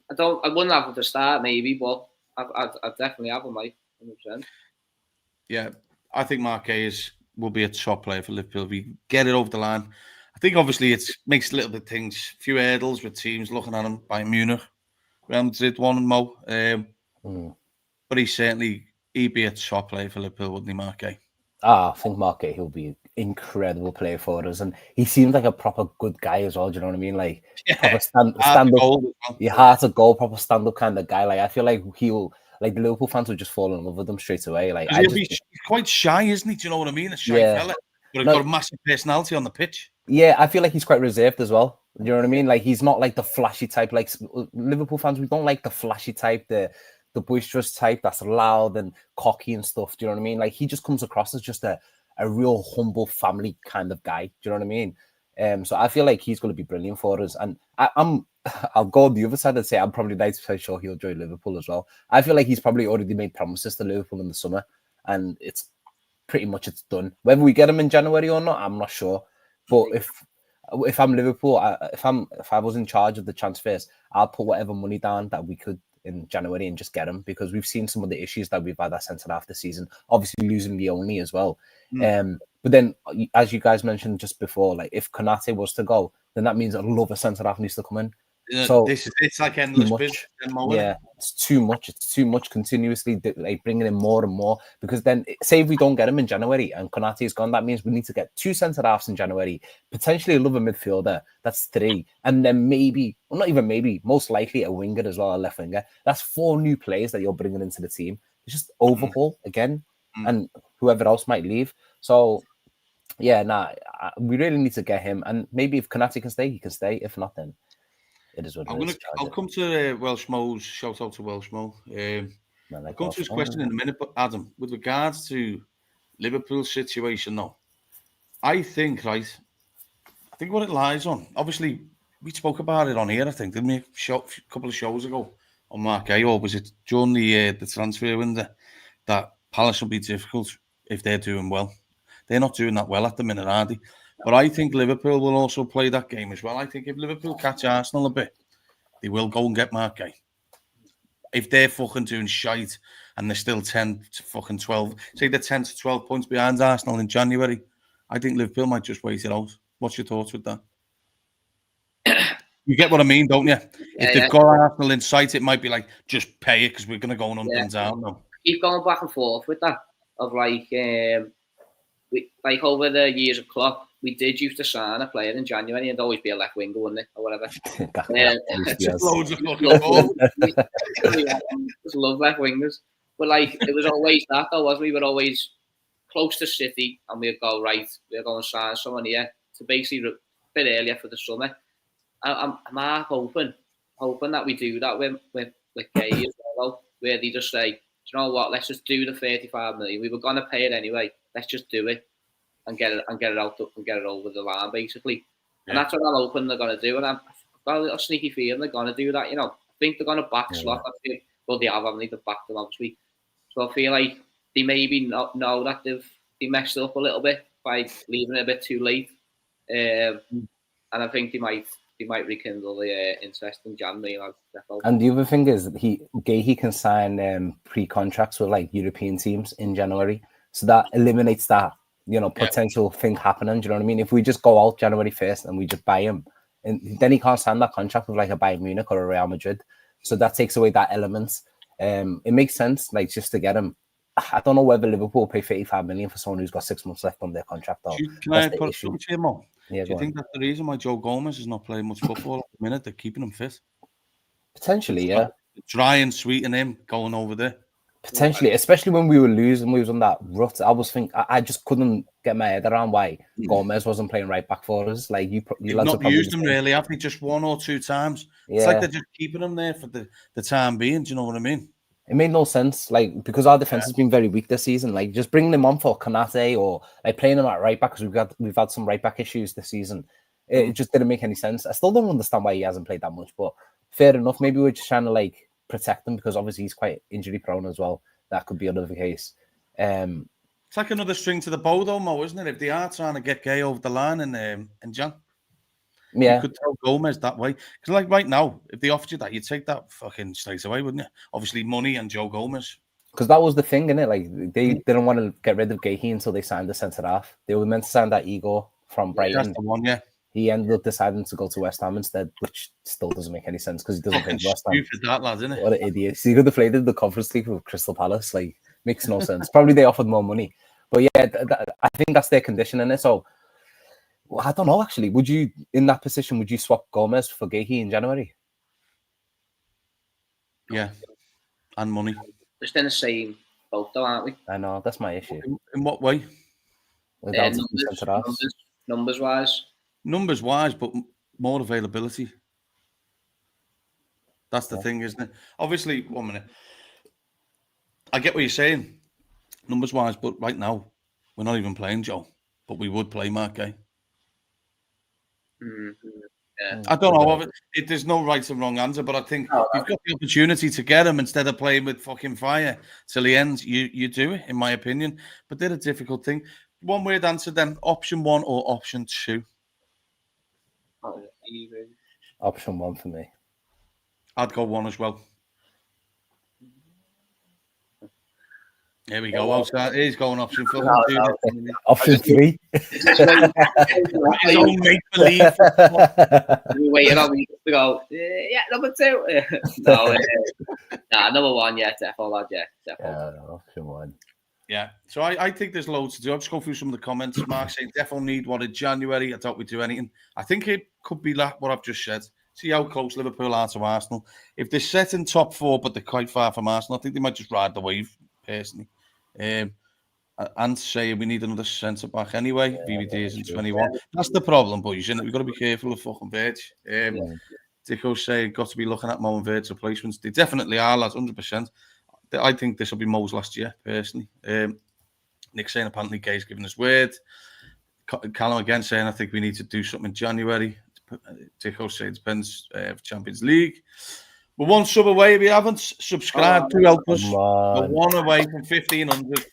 I wouldn't have him to start, maybe, but I'd definitely have him, mate. 100%. Yeah, I think Marquez will be a top player for Liverpool. If we get it over the line, I think obviously it makes little bit things, few hurdles with teams looking at him. Bayern Munich, Real Madrid, one and Mo. But he'd be a top player for Liverpool, wouldn't he, Marquez? I think Marquez, he'll be an incredible player for us, and he seems like a proper good guy as well. Do you know what I mean? Like proper stand up, your heart of gold, proper stand up kind of guy. Like I feel like he'll. Like the Liverpool fans will just fall in love with him straight away. Like he's quite shy, isn't he? Do you know what I mean? A shy fella, but he's got a massive personality on the pitch. Yeah, I feel like he's quite reserved as well. Do you know what I mean? Like he's not like the flashy type. Like Liverpool fans, we don't like the flashy type, the boisterous type that's loud and cocky and stuff. Do you know what I mean? Like he just comes across as just a real humble family kind of guy. Do you know what I mean? So I feel like he's going to be brilliant for us. And I'll go on the other side and say I'm probably 90% sure he'll join Liverpool as well. I feel like he's probably already made promises to Liverpool in the summer, and it's pretty much done. Whether we get him in January or not, I'm not sure. But if I'm Liverpool, if I was in charge of the transfers, I'll put whatever money down that we could in January and just get him, because we've seen some of the issues that we've had at centre half this season. Obviously losing Leone as well. But then, as you guys mentioned just before, like if Konate was to go, then that means another centre half needs to come in. So it's like endless business. Yeah, it's too much. It's too much continuously, like bringing in more and more. Because then, say if we don't get him in January and Konate is gone, that means we need to get 2 centre halves in January, potentially another midfielder. That's 3, and then maybe, well, not even maybe, most likely a winger as well, a left winger. That's 4 new players that you're bringing into the team. It's just overhaul again, and whoever else might leave. So. Yeah, we really need to get him, and maybe if Konate can stay, he can stay. If not, then it is what it is. I'll come to Welsh Mo's shout out to Welsh Mo. I'll come to his question in a minute, but Adam, with regards to Liverpool's situation, though, I think what it lies on. Obviously, we spoke about it on here. I think didn't we? A couple of shows ago on Marquez, or was it during the transfer window that Palace will be difficult if they're doing well. They're not doing that well at the minute, are they? But I think Liverpool will also play that game as well. I think if Liverpool catch Arsenal a bit, they will go and get Marquez. If they're fucking doing shite and they're still 10 to fucking 12, say they're 10 to 12 points behind Arsenal in January, I think Liverpool might just wait it out. What's your thoughts with that? You get what I mean, don't you? If they've got Arsenal in sight, it might be like, just pay it because we're going to go on and down now. Keep going back and forth with that. Of like over the years of Klopp, we did used to sign a player in January and always be a left winger, wouldn't it, or whatever. Just loads of fucking balls. Just love left wingers, but like it was always that though, wasn't we? We were always close to City, and we'd go right. We're going to sign someone here to basically a bit earlier for the summer. I'm hoping that we do that with Gay as well, where they just say, do you know what? Let's just do the 35 million. We were going to pay it anyway. Let's just do it and get it out and get it over the line, basically. And that's what I'm hoping they're going to do. And I've got a little sneaky feeling they're going to do that. You know, I think they're going to back Slot. Well, they haven't need to back them, obviously. So I feel like they maybe not know that they messed up a little bit by leaving it a bit too late. and I think they might rekindle the interest in January. And the other thing is that he can sign pre-contracts with like European teams in January, so that eliminates that potential thing happening. Do you know what I mean? If we just go out January 1st and we just buy him, and then he can't sign that contract with like a Bayern Munich or a Real Madrid, so that takes away that element. It makes sense, like, just to get him. I don't know whether Liverpool pay 35 million for someone who's got 6 months left on their contract. Though. Can I put something to you, Mo? Yeah, do you think that's the reason why Joe Gomez is not playing much football at the minute? They're keeping him fit. Potentially, yeah. Dry and sweet in him going over there. Potentially, especially when we were losing, we was on that rut. I just couldn't get my head around why Gomez wasn't playing right back for us. Like you not used him really, have they? Just 1 or 2 times. Yeah. It's like they're just keeping him there for the time being. Do you know what I mean? It made no sense, like, because our defense has been very weak this season. Like, just bringing them on for Konate or like playing them at right back, because we've had some right back issues this season. It just didn't make any sense. I still don't understand why he hasn't played that much, but fair enough. Maybe we're just trying to like protect him because obviously he's quite injury prone as well. That could be another case. It's like another string to the bow, though, Mo, isn't it? If they are trying to get Gay over the line and John, you could tell Gomez that way. Because like right now, if they offered you that, you'd take that fucking straight away, wouldn't you? Obviously, money and Joe Gomez. Because that was the thing, innit? Like they didn't want to get rid of Gahey until they signed the centre half. They were meant to sign that Igor from Brighton. That's the one, yeah. He ended up deciding to go to West Ham instead, which still doesn't make any sense because he doesn't play West Ham. Stupid that lad, isn't it? What an idiot! So he could have played in the Conference League with Crystal Palace. Like, makes no sense. Probably they offered more money, but yeah, I think that's their condition in it. So well, I don't know. Actually, would you in that position? Would you swap Gomez for Gahey in January? Yeah, and money. Just in the same boat, though, aren't we? I know, that's my issue. In what way? Numbers wise. Numbers wise, but more availability. That's the thing, isn't it? Obviously, 1 minute. I get what you're saying, numbers wise, but right now we're not even playing Joe, but we would play Mark Gay. Yeah. I don't know. There's no right and wrong answer, but I think you've got the opportunity to get him instead of playing with fucking fire till the end. You do it, in my opinion. But they're a difficult thing. One word answer then: option 1 or option 2. Option 1 for me. I'd go 1 as well. Here we go. Outside. He's going option 4. Option 3. His own make believe. We're waiting on me to go. Yeah, number 2. No, number 1. Yeah, definitely. Yeah, definitely. Option 1. Yeah, so I think there's loads to do. I'll just go through some of the comments. Mark saying definitely need one in January. I doubt we do anything. I think it could be like what I've just said. See how close Liverpool are to Arsenal. If they're set in top 4, but they're quite far from Arsenal, I think they might just ride the wave, personally. And say we need another centre back anyway. VVD is in 21. That's the problem, boys. We've got to be careful of fucking Verge. Dicko's saying got to be looking at Mo and Verge replacements. They definitely are, lads, 100%. I think this will be Mo's last year, personally. Nick saying apparently Gay's given his word. Callum again saying I think we need to do something in January. Dicko saying it depends for Champions League. We're 1 sub away. If you haven't subscribed, to help us. We're 1 away from 1,500.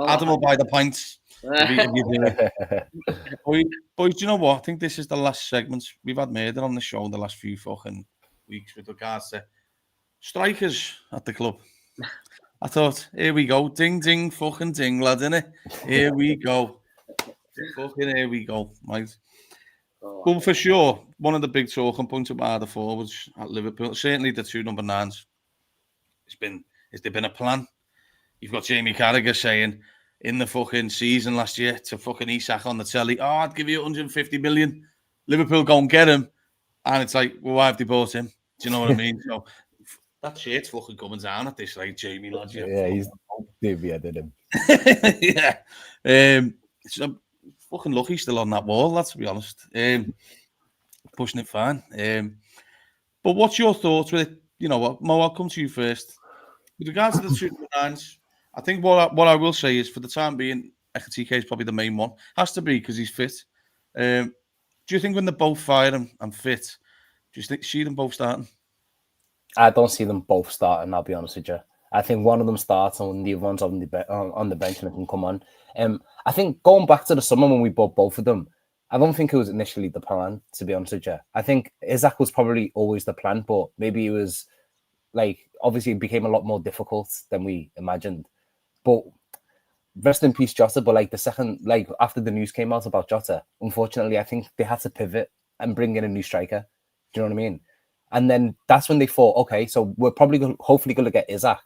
Adam will buy the pints. If you do it. Boys, do you know what? I think this is the last segment. We've had murder on the show the last few fucking weeks with regards to strikers at the club. I thought, here we go. Ding, ding, fucking ding, lad, innit? Here we go. Fucking here we go, mate. Well, for sure, one of the big talking points about the forwards at Liverpool, certainly the 2 number 9s, has there been a plan? You've got Jamie Carragher saying in the fucking season last year to fucking Isak on the telly, I'd give you 150 million. Liverpool go and get him. And it's like, well, why have they bought him? Do you know what I mean? So that shit's fucking coming down at this, like, Jamie, lad. Yeah, he's bearded him. Yeah. So fucking lucky still on that wall, let's be honest. Pushing it fine. But what's your thoughts with it? You know what, Mo, I'll come to you first. With regards to the 2 9s, I think what I will say is for the time being, Ekatike is probably the main one. Has to be because he's fit. Do you think when they're both firing and fit, do you see them both starting? I don't see them both starting, I'll be honest with you. I think one of them starts and the other one's on the bench and it can come on. I think going back to the summer when we bought both of them, I don't think it was initially the plan, to be honest with you. I think Isaac was probably always the plan, but maybe it was like, obviously it became a lot more difficult than we imagined. But rest in peace, Jota. But like the second, like after the news came out about Jota, unfortunately, I think they had to pivot and bring in a new striker. Do you know what I mean? And then that's when they thought, okay, so we're probably hopefully going to get Isaac.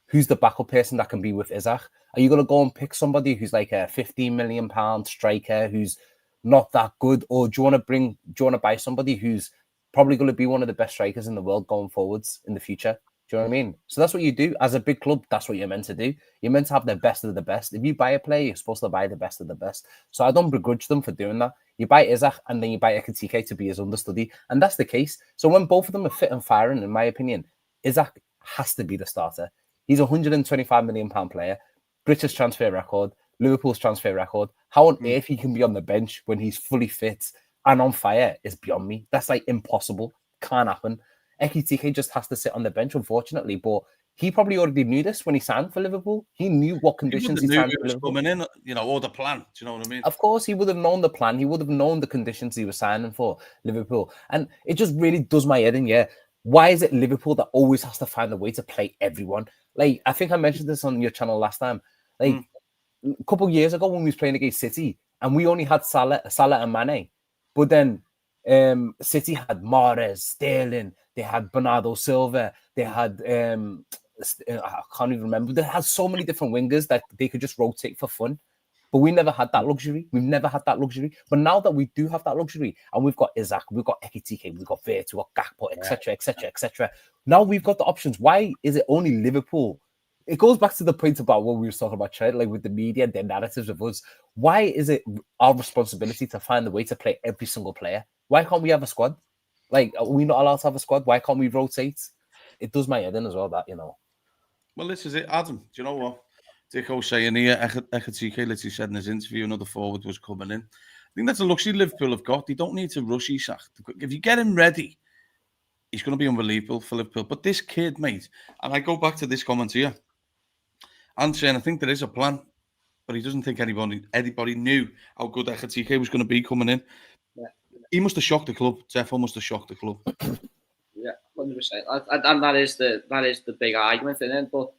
Who's the backup person that can be with Isaac? Are you going to go and pick somebody who's like a £15 million striker who's not that good, or do you want to buy somebody who's probably going to be one of the best strikers in the world going forwards in the future? Do you know what I mean? So that's what you do as a big club. That's what you're meant to do. You're meant to have the best of the best. If you buy a player, you're supposed to buy the best of the best. So I don't begrudge them for doing that. You buy Isaac and then you buy Ekitike to be his understudy, and that's the case. So when both of them are fit and firing, in my opinion, Isaac has to be the starter. He's a £125 million player, British transfer record, Liverpool's transfer record. How on earth he can be on the bench when he's fully fit and on fire is beyond me. That's like impossible. Can't happen. Ekitike just has to sit on the bench, unfortunately. But he probably already knew this when he signed for Liverpool. He knew what conditions he signed for Liverpool. Coming in, you know, or the plan. Do you know what I mean? Of course, he would have known the plan. He would have known the conditions he was signing for Liverpool. And it just really does my head in, yeah. Why is it Liverpool that always has to find a way to play everyone? Like, I think I mentioned this on your channel last time. Like, a couple of years ago when we was playing against City, and we only had Salah and Mane. But then City had Mahrez, Sterling, they had Bernardo Silva, they had I can't even remember. They had so many different wingers that they could just rotate for fun. But we never had that luxury. We've never had that luxury. But now that we do have that luxury, and we've got Isaac, we've got Ekitike, we've got Vert, we've got Gakpo, etc., etc., etc. Now we've got the options. Why is it only Liverpool? It goes back to the point about what we were talking about, Trent, like with the media and their narratives of us. Why is it our responsibility to find a way to play every single player? Why can't we have a squad? Like, are we not allowed to have a squad? Why can't we rotate? It does my head in as well, that, you know. Well, this is it, Adam. Do you know what? Dicko saying here, Ekitike literally said in his interview another forward was coming in. I think that's a luxury Liverpool have got. They don't need to rush Isak. If you get him ready, he's going to be unbelievable for Liverpool. But this kid, mate, and I go back to this comment here. I'm saying I think there is a plan, but he doesn't think anybody knew how good Ekitike was going to be coming in. Yeah. He must have shocked the club. Defo must have shocked the club. Yeah, 100%. And that is the big argument, isn't it? But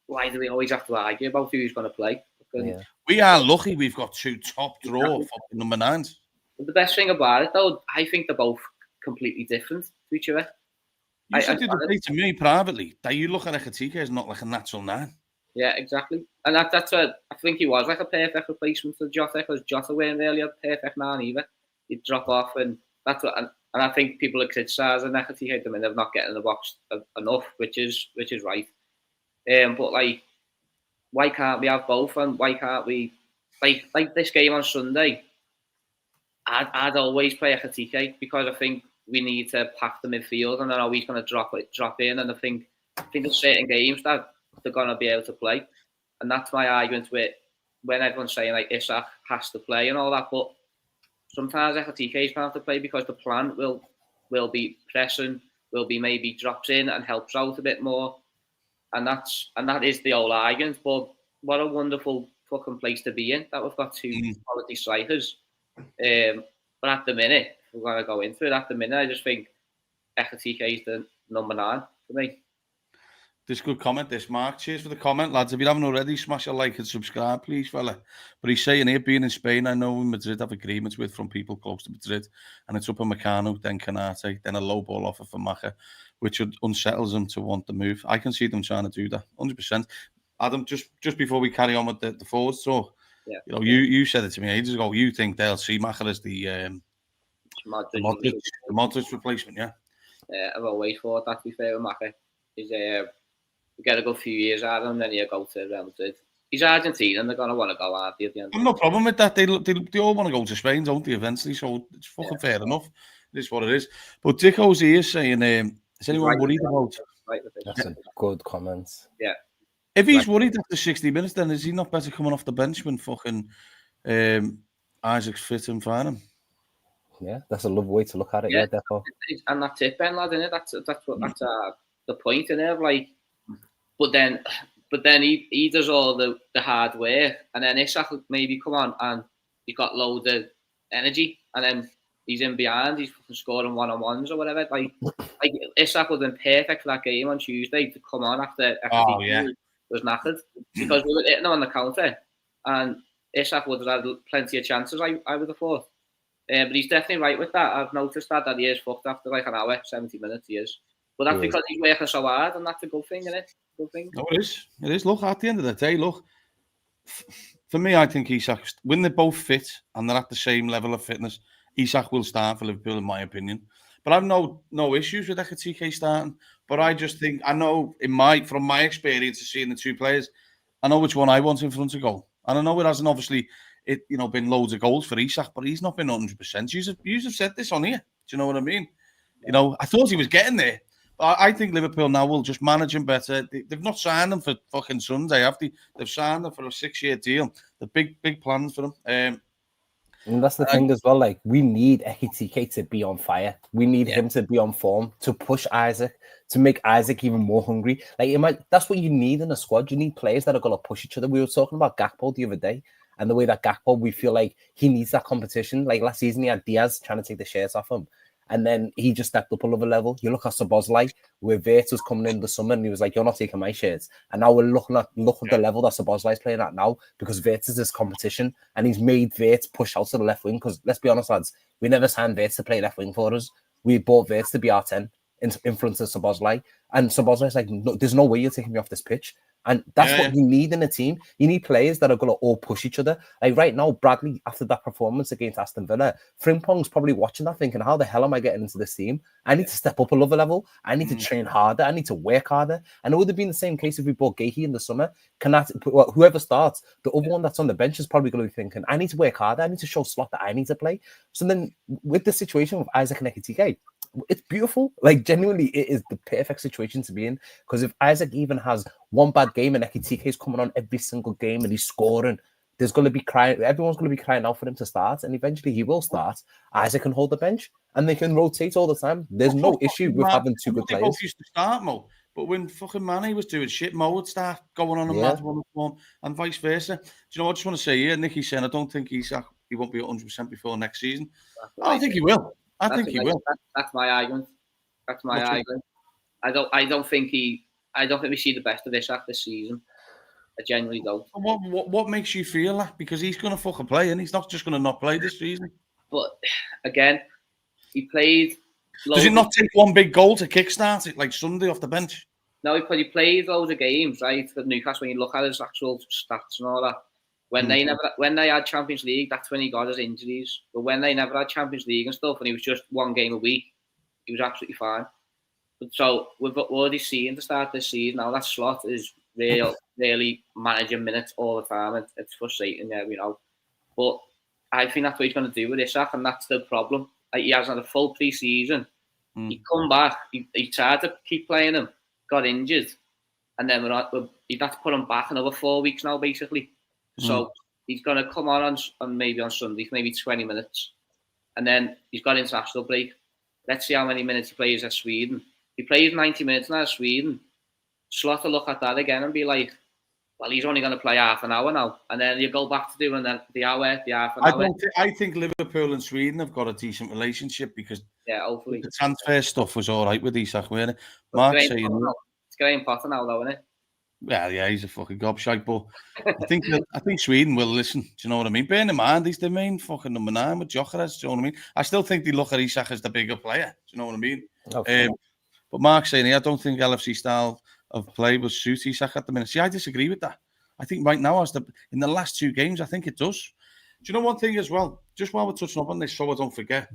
why do we always have to argue about who's going to play? Yeah. We are lucky we've got two top draw fucking number 9s. But the best thing about it, though, I think they're both completely different to each other. You said to me privately that you look at Ekitike as not like a natural 9. Yeah, exactly. And that's what I think he was like a perfect replacement for Jota, because Jota weren't really a perfect 9 either. He'd drop off, and that's what. And I think people are criticising Ekitike at the minute of not getting in the box enough, which is right. But like, why can't we have both? And why can't we like this game on Sunday? I'd always play Ekitike because I think we need to pack the midfield, and then always going to drop in. And I think there's certain games that they're going to be able to play, and that's my argument with when everyone's saying like Isak has to play and all that. But sometimes Ekitike is going to have to play because the plan will be pressing, will be maybe drops in and helps out a bit more. And that is the old argument. But what a wonderful fucking place to be in, that we've got two quality strikers. But at the minute, we're going to go into it. At the minute, I just think Ekitike is the number 9 for me. This good comment, this Mark. Cheers for the comment, lads. If you haven't already, smash a like and subscribe, please, fella. But he's saying here, being in Spain, I know Madrid have agreements with from people close to Madrid, and it's Upamecano, then Canate, then a low ball offer for Maka, which unsettles them to want the move. I can see them trying to do that, 100%. Adam, just before we carry on with the forwards talk, you know, you said it to me ages ago. You think they'll see Maka as the Modric replacement, yeah? Yeah, I've always thought that, to be fair with Maka. He's you get a good few years out of him, then you go to Real Madrid. He's Argentine, and they're going to want to go out at the end. No problem with that. They all want to go to Spain, don't they, eventually? So it's fucking fair enough. It is what it is. But Dicko's here saying, is anyone worried about... That's a good comment. Yeah. If he's worried after 60 minutes, then is he not better coming off the bench when fucking Isaac's fit and fine? Yeah, that's a lovely way to look at it. Yeah, definitely. And that's it, Ben, lad, isn't it? That's the point, in it. Like, but then he does all the hard work, and then Isak maybe come on and he's got loads of energy, and then he's in behind, he's scoring one-on-ones or whatever. Like Isak would have been perfect for that game on Tuesday to come on after he was knackered, because we were hitting him on the counter, and Isak would have had plenty of chances, I would have thought. But he's definitely right with that. I've noticed that he is fucked after like an hour, 70 minutes he is. But that's because he's working so hard, and that's a good thing, isn't it? Good thing. No, it is. It is. Look, at the end of the day, look, for me, I think Isak, when they're both fit and they're at the same level of fitness, Isak will start for Liverpool, in my opinion. But I've no issues with Ekitike starting. But I just think, I know from my experience of seeing the two players, I know which one I want in front of goal. And I know it hasn't obviously been loads of goals for Isak, but he's not been 100%. You have said this on here. Do you know what I mean? Yeah. I thought he was getting there. But I think Liverpool now will just manage him better. They've not signed him for fucking Sunday, have they? They've signed him for a 6-year deal. The big plans for him. And that's the thing as well. Like, we need Ekitike to be on fire. We need him to be on form, to push Isaac, to make Isaac even more hungry. Like, that's what you need in a squad. You need players that are going to push each other. We were talking about Gakpo the other day, and the way that Gakpo, we feel like he needs that competition. Like last season, he had Diaz trying to take the shirts off him, and then he just stepped up another level. You look at Szoboszlai, where Wirtz was coming in the summer, and he was like, "You're not taking my shirts." And now we're looking at the level that Szoboszlai's playing at now, because Wirtz is this competition, and he's made Wirtz push out to the left wing. Because let's be honest, lads, we never signed Wirtz to play left wing for us. We bought Wirtz to be our 10 in front of Szoboszlai, and Szoboszlai's like, "No, there's no way you're taking me off this pitch." And that's what you need in a team. You need players that are going to all push each other. Like right now, Bradley, after that performance against Aston Villa, Frimpong's probably watching that thinking, how the hell am I getting into this team? I need to step up another level. I need to train harder. I need to work harder. And it would have been the same case if we bought Gahey in the summer. Whoever starts, the other one that's on the bench is probably going to be thinking, I need to work harder. I need to show Slot that I need to play. So then with the situation with Isaac and Ekitike, it's beautiful. Like, genuinely, it is the perfect situation to be in. Because if Isaac even has one bad game and Ekitike is coming on every single game and he's scoring, there's going to be crying. Everyone's going to be crying out for him to start, and eventually he will start. Isaac can hold the bench, and they can rotate all the time. There's no issue with having two good players. Both used to start, Mo, but when fucking Mane was doing shit, Mo would start going on a mad one, and vice versa. Do you know what I just want to say here? Nicky's saying, I don't think he won't be 100% before next season. I think he will. I think he will. That's my argument. That's my argument. I don't think we see the best of Isak this season. I genuinely don't. What makes you feel that? Because he's going to fucking play, and he's not just going to not play this season. But again, he played. Does it not take one big goal to kickstart it, like Sunday off the bench? No, he played loads of games, right? For Newcastle, when you look at his actual stats and all that. When they had Champions League, that's when he got his injuries. But when they never had Champions League and stuff, and he was just one game a week, he was absolutely fine. But so we've already seen the start this season now that Slot is really managing minutes all the time, and it's frustrating, But I think that's what he's going to do with Isak, and that's the problem. Like, he hasn't had a full pre-season. He come back, he tried to keep playing him, got injured, and then he'd have to put him back another 4 weeks now, basically. So he's going to come on maybe on Sunday, maybe 20 minutes. And then he's got international break. Let's see how many minutes he plays at Sweden. If he plays 90 minutes now at Sweden, Slot will look at that again and be like, well, he's only going to play half an hour now. And then you go back to doing the hour, the half an hour. I think Liverpool and Sweden have got a decent relationship because hopefully the transfer stuff was all right with Isak, weren't it? Mark saying... It's Graham Potter now, though, isn't it? Well, yeah, he's a fucking gobshite, but I think Sweden will listen. Do you know what I mean? Bearing in mind, he's the main fucking number 9 with Gyökeres. Do you know what I mean? I still think they look at Isak as the bigger player. Do you know what I mean? Okay. But Mark's saying, I don't think LFC style of play will suit Isak at the minute. See, I disagree with that. I think right now, in the last 2 games, I think it does. Do you know one thing as well? Just while we're touching up on this, so I don't forget.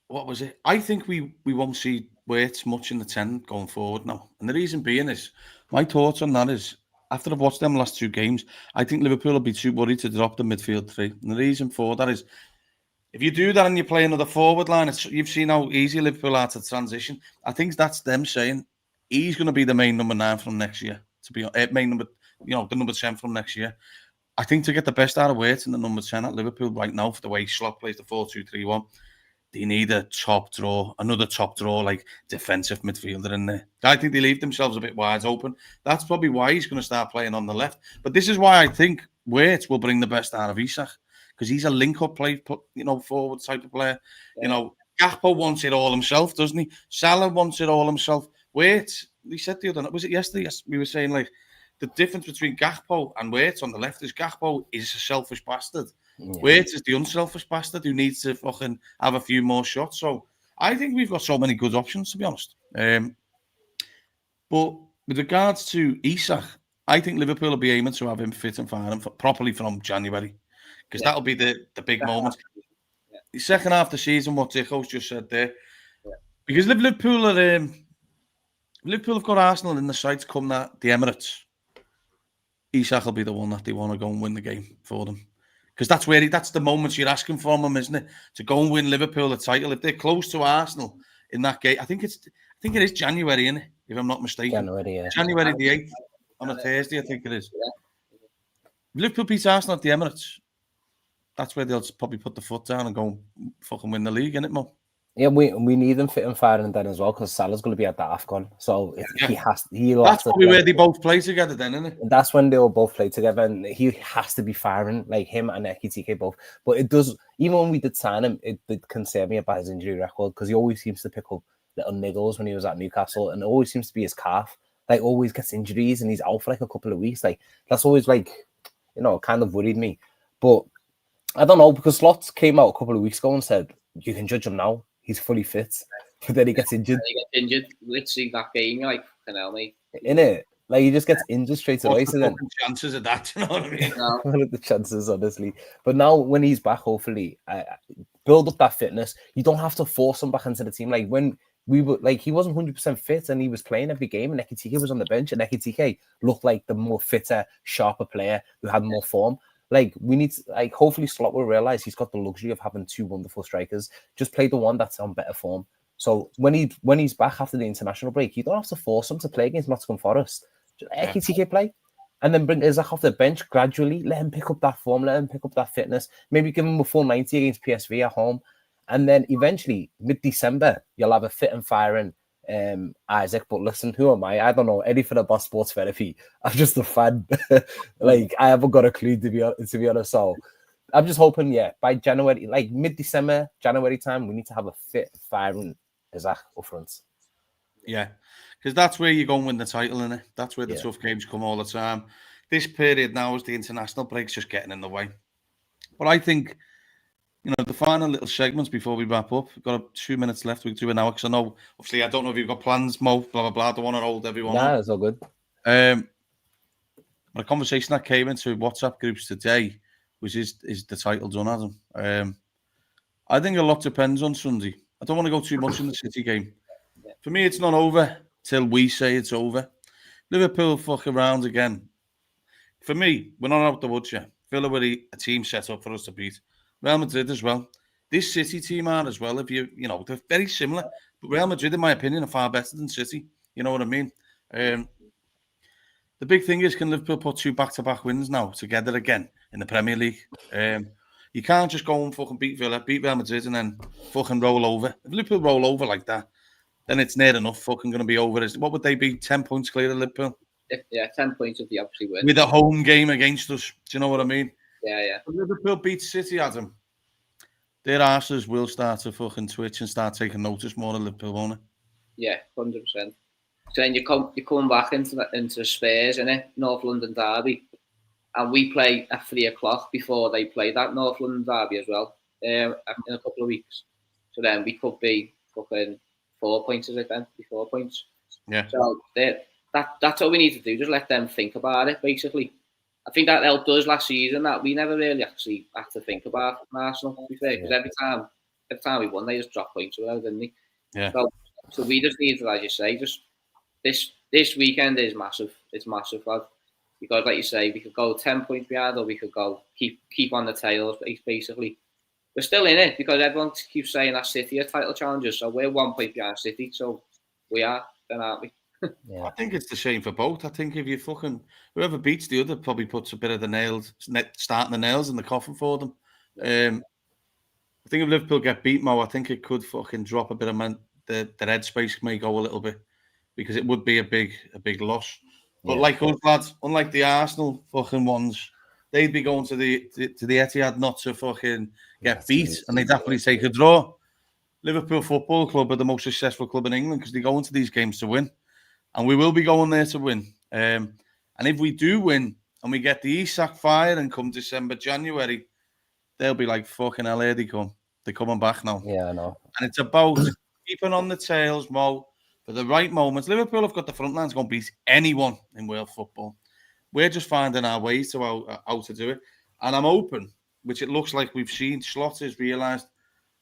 What was it? I think we won't see Wirtz much in the 10 going forward now. And the reason being is, my thoughts on that is, after I've watched them last 2 games, I think Liverpool will be too worried to drop the midfield 3. And the reason for that is, if you do that and you play another forward line, you've seen how easy Liverpool are to transition. I think that's them saying he's going to be the main number 9 from next year. To be main number, the number 10 from next year. I think to get the best out of Wirtz in the number 10 at Liverpool right now, for the way Slot plays the 4-2-3-1, they need another top draw, like defensive midfielder in there. I think they leave themselves a bit wide open. That's probably why he's going to start playing on the left. But this is why I think Wirtz will bring the best out of Isak. because he's a link-up play, forward type of player. Yeah. Gakpo wants it all himself, doesn't he? Salah wants it all himself. Wait, we said the other night, was it yesterday? Yes, we were saying like the difference between Gakpo and Wait on the left is Gakpo is a selfish bastard. Yeah. Wait is the unselfish bastard who needs to fucking have a few more shots. So I think we've got so many good options, to be honest. But with regards to Isak, I think Liverpool will be aiming to have him fit and firing properly from January, because that'll be the big moment. Yeah. The second half of the season, what Dicko's just said there, because Liverpool have got Arsenal in the sights come the Emirates. Isak will be the one that they want to go and win the game for them, because that's the moment you're asking from them, isn't it? To go and win Liverpool the title. If they're close to Arsenal in that game, I think it is January, isn't it? If I'm not mistaken. January the 8th on a Thursday, I think it is. If Liverpool beats Arsenal at the Emirates, that's where they'll probably put the foot down and go and fucking win the league, innit, Mo? Yeah, we need them fit and firing then as well, because Salah's going to be at the AFCON, so that's probably where they both play together then, isn't it? And that's when they'll both play together, and he has to be firing, like him and Ekitike both. But it does, even when we did sign him, it did concern me about his injury record, because he always seems to pick up little niggles when he was at Newcastle, and it always seems to be his calf. Like, always gets injuries, and he's out for like a couple of weeks. Like, that's always like, kind of worried me. But I don't know, because Slot came out a couple of weeks ago and said, you can judge him now. He's fully fit, but then he gets injured. Literally that game, like, mate. Innit? Like, he just gets injured straight away. So then, chances of that, you know what I mean? No. One of the chances, honestly. But now, when he's back, hopefully, build up that fitness. You don't have to force him back into the team. Like, when we were, like, he wasn't 100% fit, and he was playing every game, and Ekitike was on the bench, and Ekitike looked like the more fitter, sharper player who had more form. Like, we need to, like, hopefully Slot will realize he's got the luxury of having two wonderful strikers. Just play the one that's on better form. So when he's back after the international break, you don't have to force him to play against Nottingham Forest. Just Ekitike play, and then bring Isak off the bench gradually. Let him pick up that form. Let him pick up that fitness. Maybe give him a full 90 against PSV at home, and then eventually mid-December you'll have a fit and firing Isaac. But listen, who am I? I don't know anything about sports therapy. I'm just a fan. Like, I haven't got a clue, to be honest. So I'm just hoping, by January, like mid-December, January time, we need to have a fit firing Isaac up front. Yeah, because that's where you go and win the title, innit? That's where the tough games come all the time. This period now is the international break's just getting in the way. But I think, the final little segments before we wrap up, we've got 2 minutes left. We can do it now, because I know, obviously, I don't know if you've got plans, Mo, blah, blah, blah. I don't want to hold everyone Nah, up. it's all good. A conversation that came into WhatsApp groups today was, is the title done, Adam? I think a lot depends on Sunday. I don't want to go too much in the City game. For me, it's not over till we say it's over. Liverpool fuck around again. For me, we're not out the woods yet. Villa were a team set up for us to beat. Real Madrid as well. This City team are as well. If they're very similar. But Real Madrid, in my opinion, are far better than City. You know what I mean? The big thing is, can Liverpool put 2 back-to-back wins now together again in the Premier League? You can't just go and fucking beat Villa, beat Real Madrid, and then fucking roll over. If Liverpool roll over like that, then it's near enough fucking going to be over. What would they be? 10 points clear of Liverpool? Yeah, 10 points would be absolutely win. With a home game against us. Do you know what I mean? Yeah. If Liverpool beats City, Adam, their asses will start to fucking twitch and start taking notice more of Liverpool, won't it? Yeah, 100%. So then you come back into Spurs, innit? North London derby, and we play at 3 o'clock before they play that North London derby as well, in a couple of weeks. So then we could be fucking 4 points, is it then? 4 points. Yeah. So that's all we need to do. Just let them think about it, basically. I think that helped us last season, that we never really actually had to think about Arsenal, to be fair, because every time we won, they just dropped points away, didn't they? Yeah. So we just need to, as you say, just this weekend is massive. It's massive, lad. Because, like you say, we could go 10 points behind, or we could go keep on the tails, basically. We're still in it, because everyone keeps saying that City are title challengers, so we're 1 point behind City, so we are, then aren't we? Yeah. I think it's the same for both. I think if you whoever beats the other probably puts a bit of the nails, starting the nails in the coffin for them. I think if Liverpool get beat, Mo, I think it could fucking drop a bit of the headspace may go a little bit, because it would be a big loss. But like us lads, unlike the Arsenal fucking ones, they'd be going to the Etihad not to fucking get beat, and they'd happily take a draw. Liverpool Football Club are the most successful club in England because they go into these games to win, and we will be going there to win. And if we do win and we get the Isak fire and come December, January, they'll be like, fucking hell, here they come. They're coming back now. Yeah, I know. And it's about keeping on the tails, Mo, for the right moments. Liverpool have got the front lines going to beat anyone in world football. We're just finding our ways to how to do it. And I'm open, which it looks like we've seen. Slotter's realised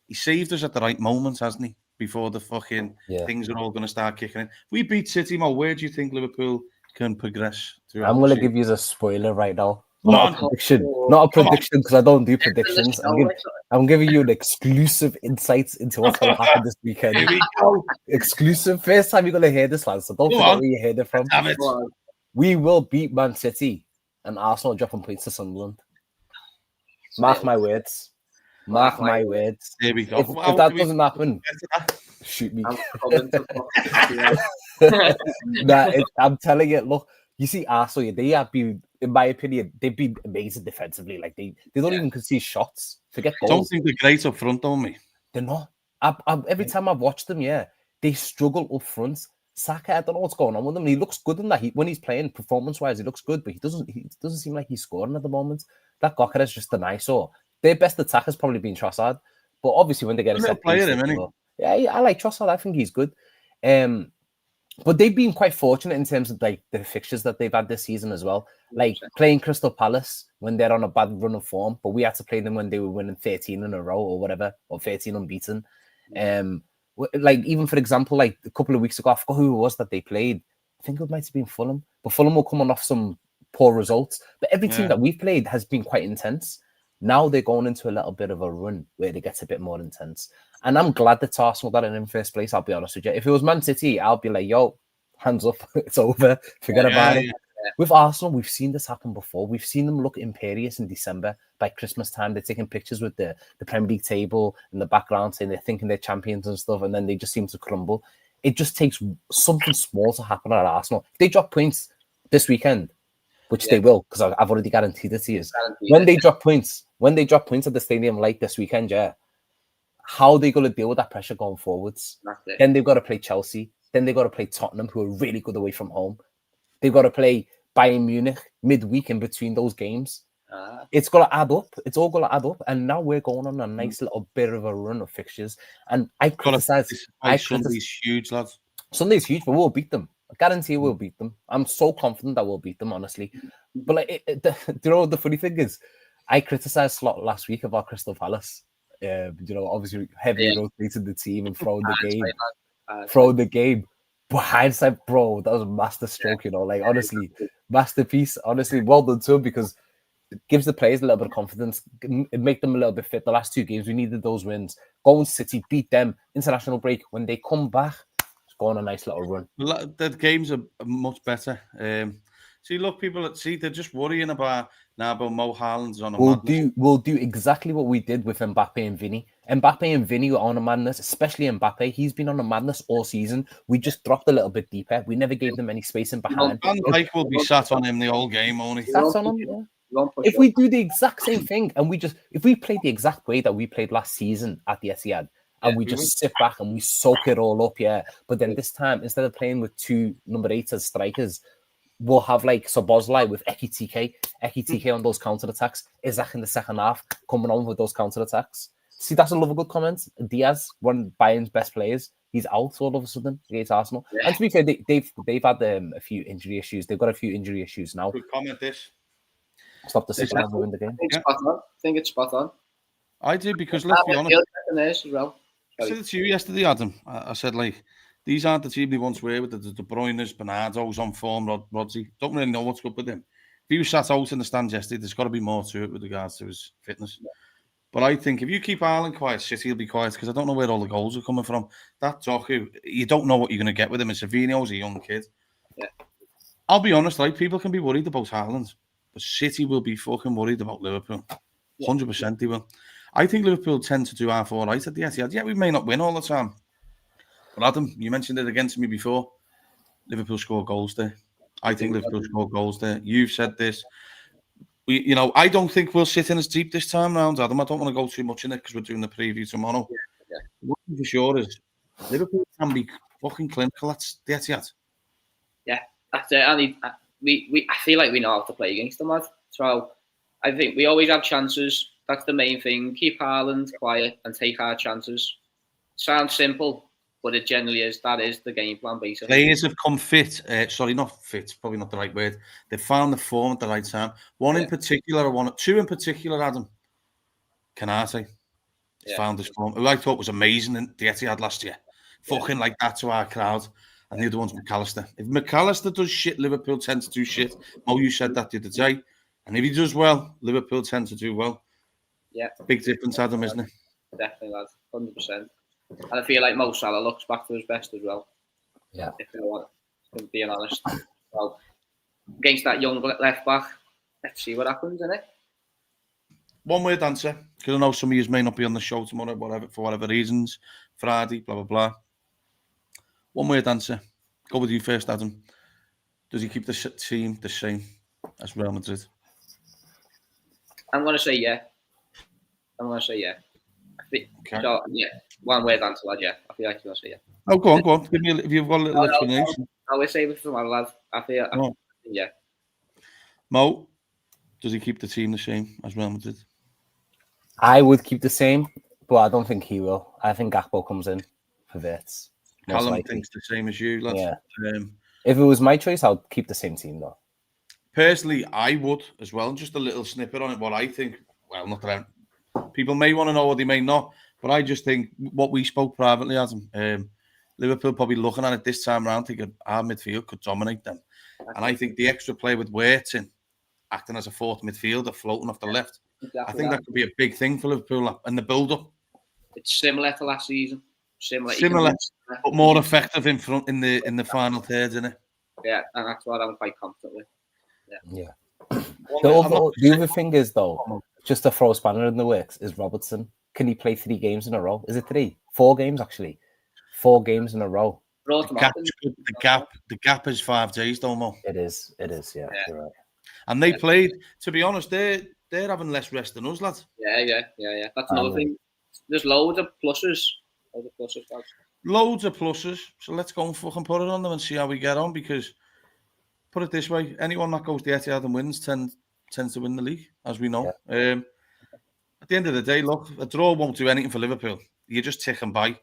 he saved us at the right moment, hasn't he? Before the fucking things are all going to start kicking in. If we beat City, Mo, where do you think Liverpool can progress? I'm going to give you a spoiler right now. Not a prediction, because I don't do predictions. I'm giving you an exclusive insights into what's going to happen this weekend. Here we go. Exclusive. First time you're going to hear this, lads. So don't forget where you heard it from. Damn it. We will beat Man City and Arsenal dropping points to Sunderland. Mark my words. Mark my words. There we go. If that doesn't happen, shoot me. I'm telling you, look, you see Arsenal, they have been, in my opinion, they've been amazing defensively. Like they don't even concede shots. Forget goals. I don't think they're great up front, don't we? They're not. Every time I've watched them, they struggle up front. Saka, I don't know what's going on with him. He looks good in that. When he's playing performance-wise, he looks good, but he doesn't seem like he's scoring at the moment. That Gokra is just an eyesore. Their best attack has probably been Trossard, but obviously when they get a set piece, I like Trossard. I think he's good. But they've been quite fortunate in terms of like the fixtures that they've had this season as well. Like playing Crystal Palace when they're on a bad run of form, but we had to play them when they were winning 13 in a row or whatever, or 13 unbeaten. Like even for example, like a couple of weeks ago, I forgot who it was that they played. I think it might have been Fulham, but Fulham were coming off some poor results. But every team that we've played has been quite intense. Now they're going into a little bit of a run where it gets a bit more intense. And I'm glad that Arsenal got in first place, I'll be honest with you. If it was Man City, I'll be like, yo, hands up, it's over. Forget about it. Yeah. With Arsenal, we've seen this happen before. We've seen them look imperious in December. By Christmas time, they're taking pictures with the Premier League table in the background, saying they're thinking they're champions and stuff, and then they just seem to crumble. It just takes something small to happen at Arsenal. If they drop points this weekend, which they will, because I've already guaranteed it to you. When they drop points at the Stadium Light this weekend, how are they going to deal with that pressure going forwards? Then they've got to play Chelsea. Then they've got to play Tottenham, who are really good away from home. They've got to play Bayern Munich midweek in between those games. It's got to add up. It's all going to add up. And now we're going on a nice little bit of a run of fixtures. And I criticize... Sunday's huge, lads. Sunday's huge, but we'll beat them. I guarantee we'll beat them. I'm so confident that we'll beat them, honestly. But like, do you know what the funny thing is? I criticised Slot last week about Crystal Palace. Obviously heavily rotating the team and throwing the game. But hindsight, bro, that was a master stroke, like honestly, masterpiece. Honestly, well done to him because it gives the players a little bit of confidence. It make them a little bit fit. The last two games, we needed those wins. Go and City, beat them. International break. When they come back, go on a nice little run. The games are much better. See, look, people they're just worrying about Mo Haaland's on a madness. We'll do exactly what we did with Mbappe and Vinny. Mbappe and Vinny were on a madness, especially Mbappe. He's been on a madness all season. We just dropped a little bit deeper. We never gave them any space in behind. Van Dijk will be sat on him the whole game, only. Sat on him, yeah. If we do the exact same thing and if we play the exact way that we played last season at the Etihad, and we just sit back and we soak it all up, But then this time, instead of playing with two number 8s as strikers, we'll have like Szoboszlai with Eki on those counter-attacks. Isaac in the second half coming on with those counter-attacks. See, that's another good comment. Diaz, one of Bayern's best players, he's out all of a sudden against Arsenal. And to be fair, they've had a few injury issues. They've got a few injury issues now. Good comment, this. Stop the second half win the game. I think it's spot on. I do, because let's be honest. I said it to you yesterday, Adam. I said, like, these aren't the team they once were with the De Bruyne's, Bernardo's on form, Rodzi. Don't really know what's good with him. If he was sat out in the stands yesterday, there's got to be more to it with regards to his fitness. Yeah. But I think if you keep Haaland quiet, City will be quiet, because I don't know where all the goals are coming from. That Doku, you don't know what you're going to get with him. And Savino's a young kid. Yeah. I'll be honest, like, people can be worried about Haaland, but City will be fucking worried about Liverpool. 100% they will. I think Liverpool tend to do half all right at the Etihad. Yeah, we may not win all the time. But Adam, you mentioned it again to me before. Liverpool score goals there. I think Liverpool score goals there. You've said this. I don't think we'll sit in as deep this time round, Adam. I don't want to go too much in it because we're doing the preview tomorrow. Yeah. What for sure is Liverpool can be fucking clinical. That's the Etihad. Yeah, that's it. And I feel like we know how to play against them, lad. So I think we always have chances. That's the main thing. Keep Haaland quiet and take our chances. Sounds simple, but it generally is. That is the game plan, basically. Players have come fit. Sorry, not fit. Probably not the right word. They've found the form at the right time. Two in particular, Adam. Canate. He's found his form. Who I thought was amazing in the Etihad last year. Fucking like that to our crowd. And the other one's McAllister. If McAllister does shit, Liverpool tend to do shit. Mo, you said that the other day. And if he does well, Liverpool tend to do well. Yeah. Big difference, Adam, isn't it? Definitely, lad. 100%. And I feel like Mo Salah looks back to his best as well. Yeah. If I want, being honest. Well, against that young left back, let's see what happens, innit? One word answer, because I know some of you may not be on the show tomorrow, for whatever reasons. Friday, blah, blah, blah. One word answer. Go with you first, Adam. Does he keep the team the same as Real Madrid? I'm going to say yeah. I think, Okay. So, yeah, one word answer, lad, yeah. I feel like you're going to say yeah. Oh, go on. Give me if you've got a little explanation. I will say it for my lad. I think yeah. Mo, does he keep the team the same as Real Madrid? I would keep the same, but I don't think he will. I think Gakpo comes in for Wirtz. Callum thinks the same as you, lads. Yeah. If it was my choice, I'd keep the same team, though. Personally, I would as well. Just a little snippet on it, what I think. Well, not that people may want to know or they may not, but I just think what we spoke privately, Adam, Liverpool probably looking at it this time around, thinking our midfield could dominate them. And I think the extra play with Wirtz in, acting as a fourth midfielder, floating off the left, exactly. I think that could be a big thing for Liverpool and the build-up. It's similar to last season. Similar, but more effective in front in the final third, isn't it? Yeah, and that's what I'm quite confident with. Yeah. The other thing is, though, just to throw a spanner in the works, is Robertson. Can he play 3 games in a row? Is it 3? 4 games, actually. 4 games in a row. The gap is 5 days, don't know. It is, yeah. You're right. And they played, to be honest, they're having less rest than us, lads. Yeah. That's another thing. There's loads of pluses. Loads of pluses. So let's go and fucking put it on them and see how we get on, because put it this way, anyone that goes to Etihad and wins tends to win the league, as we know. Yeah. At the end of the day, look, a draw won't do anything for Liverpool. You're just ticking by.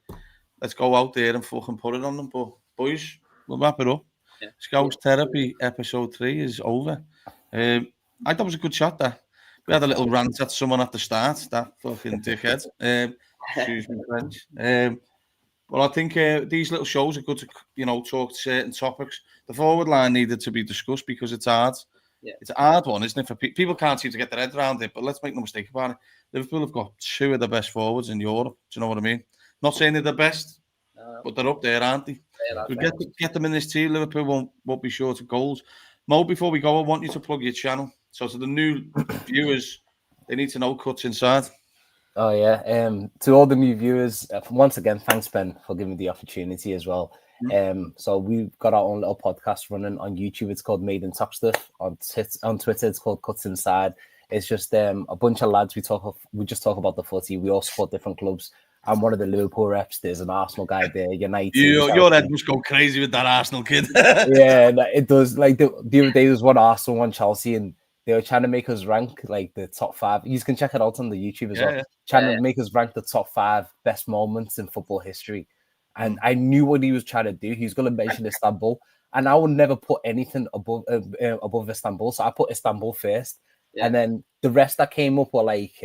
Let's go out there and fucking put it on them. But boys, we'll wrap it up. Yeah. Scouse Therapy episode 3 is over. I thought it was a good chat there. We had a little rant at someone at the start, that fucking dickhead. Excuse me, French. But I think these little shows are good to, talk to certain topics. The forward line needed to be discussed because it's hard. Yeah. It's a hard one, isn't it? For people can't seem to get their head around it, but let's make no mistake about it. Liverpool have got 2 of the best forwards in Europe. Do you know what I mean? Not saying they're the best, but they're up there, aren't they? We get them in this team. Liverpool won't be short of goals. Mo, before we go, I want you to plug your channel. So to the new viewers, they need to know Cuts Inside. Oh, yeah. To all the new viewers, once again, thanks, Ben, for giving me the opportunity as well. So we've got our own little podcast running on YouTube. It's called Made in Top Stuff. On Twitter, it's called Cuts Inside. It's just a bunch of lads. We just talk about the footy. We all support different clubs. I'm one of the Liverpool reps. There's an Arsenal guy there. United. Your head must go crazy with that Arsenal kid. Yeah, it does. Like the other day, there was one Arsenal, one Chelsea, and they were trying to make us rank like the top 5. You can check it out on the YouTube as well. Trying to make us rank the top 5 best moments in football history. And I knew what he was trying to do. He was going to mention Istanbul, and I would never put anything above Istanbul. So I put Istanbul first, and then the rest that came up were like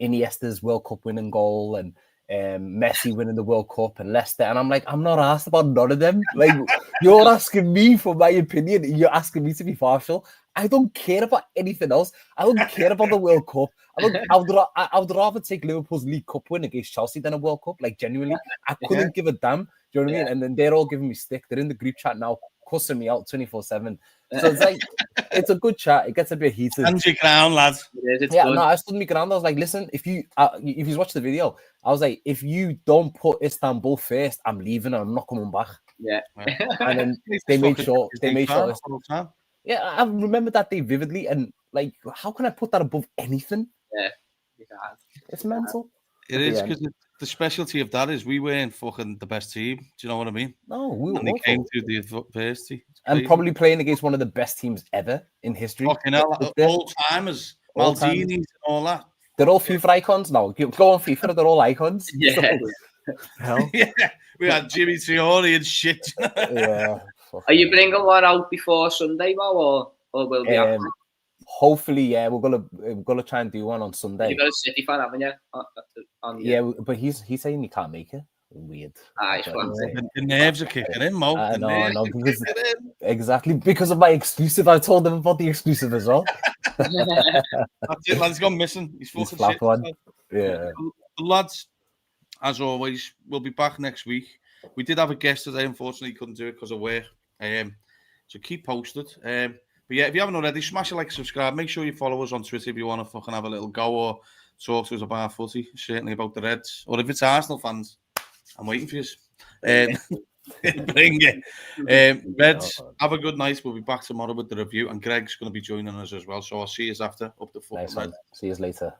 Iniesta's World Cup winning goal and Messi winning the World Cup and Leicester. And I'm like, I'm not asked about none of them. Like, you're asking me for my opinion. You're asking me to be partial. I don't care about anything else. I don't care about the World Cup. I would rather take Liverpool's League Cup win against Chelsea than a World Cup. Like, genuinely, I couldn't give a damn. Do you know what I mean? And then they're all giving me stick. They're in the group chat now, cussing me out 24/7. So it's like, it's a good chat. It gets a bit heated. Stand your ground, lads. I stood my ground. I was like, listen, if you watch the video, I was like, if you don't put Istanbul first, I'm leaving and I'm not coming back. Yeah. And then they made sure. Yeah, I remember that day vividly. And Like, how can I put that above anything? Yeah, you can't. It's mental. It is because the specialty of that is we weren't fucking the best team. Do you know what I mean? No, we were And they awful. came through the adversity. And probably playing against one of the best teams ever in history. Fucking hell, all timers, Maldini and all that. They're all FIFA icons now. Go on FIFA, they're all icons. Yeah. Hell. Yeah, we had Jimmy Trioli and shit. Yeah. Are you bringing one out before Sunday, Mo, or will be after? Hopefully, yeah. We're gonna try and do one on Sunday. You've got a City fan, haven't you? Yeah, but he's saying he can't make it. Weird. He's the nerves are kicking in, Mo. No, because exactly because of my exclusive. I told them about the exclusive as well. That's it, lads. He's gone missing. He's fucking shit. One. Yeah. The lads, as always, we'll be back next week. We did have a guest today. Unfortunately, he couldn't do it because of work. So keep posted. But yeah, if you haven't already, smash a like, subscribe. Make sure you follow us on Twitter if you want to fucking have a little go or talk to us about footy, certainly about the Reds. Or if it's Arsenal fans, I'm waiting for you. Bring it. Reds, have a good night. We'll be back tomorrow with the review. And Greg's going to be joining us as well. So I'll see you after. Up the fucking nice. See you later.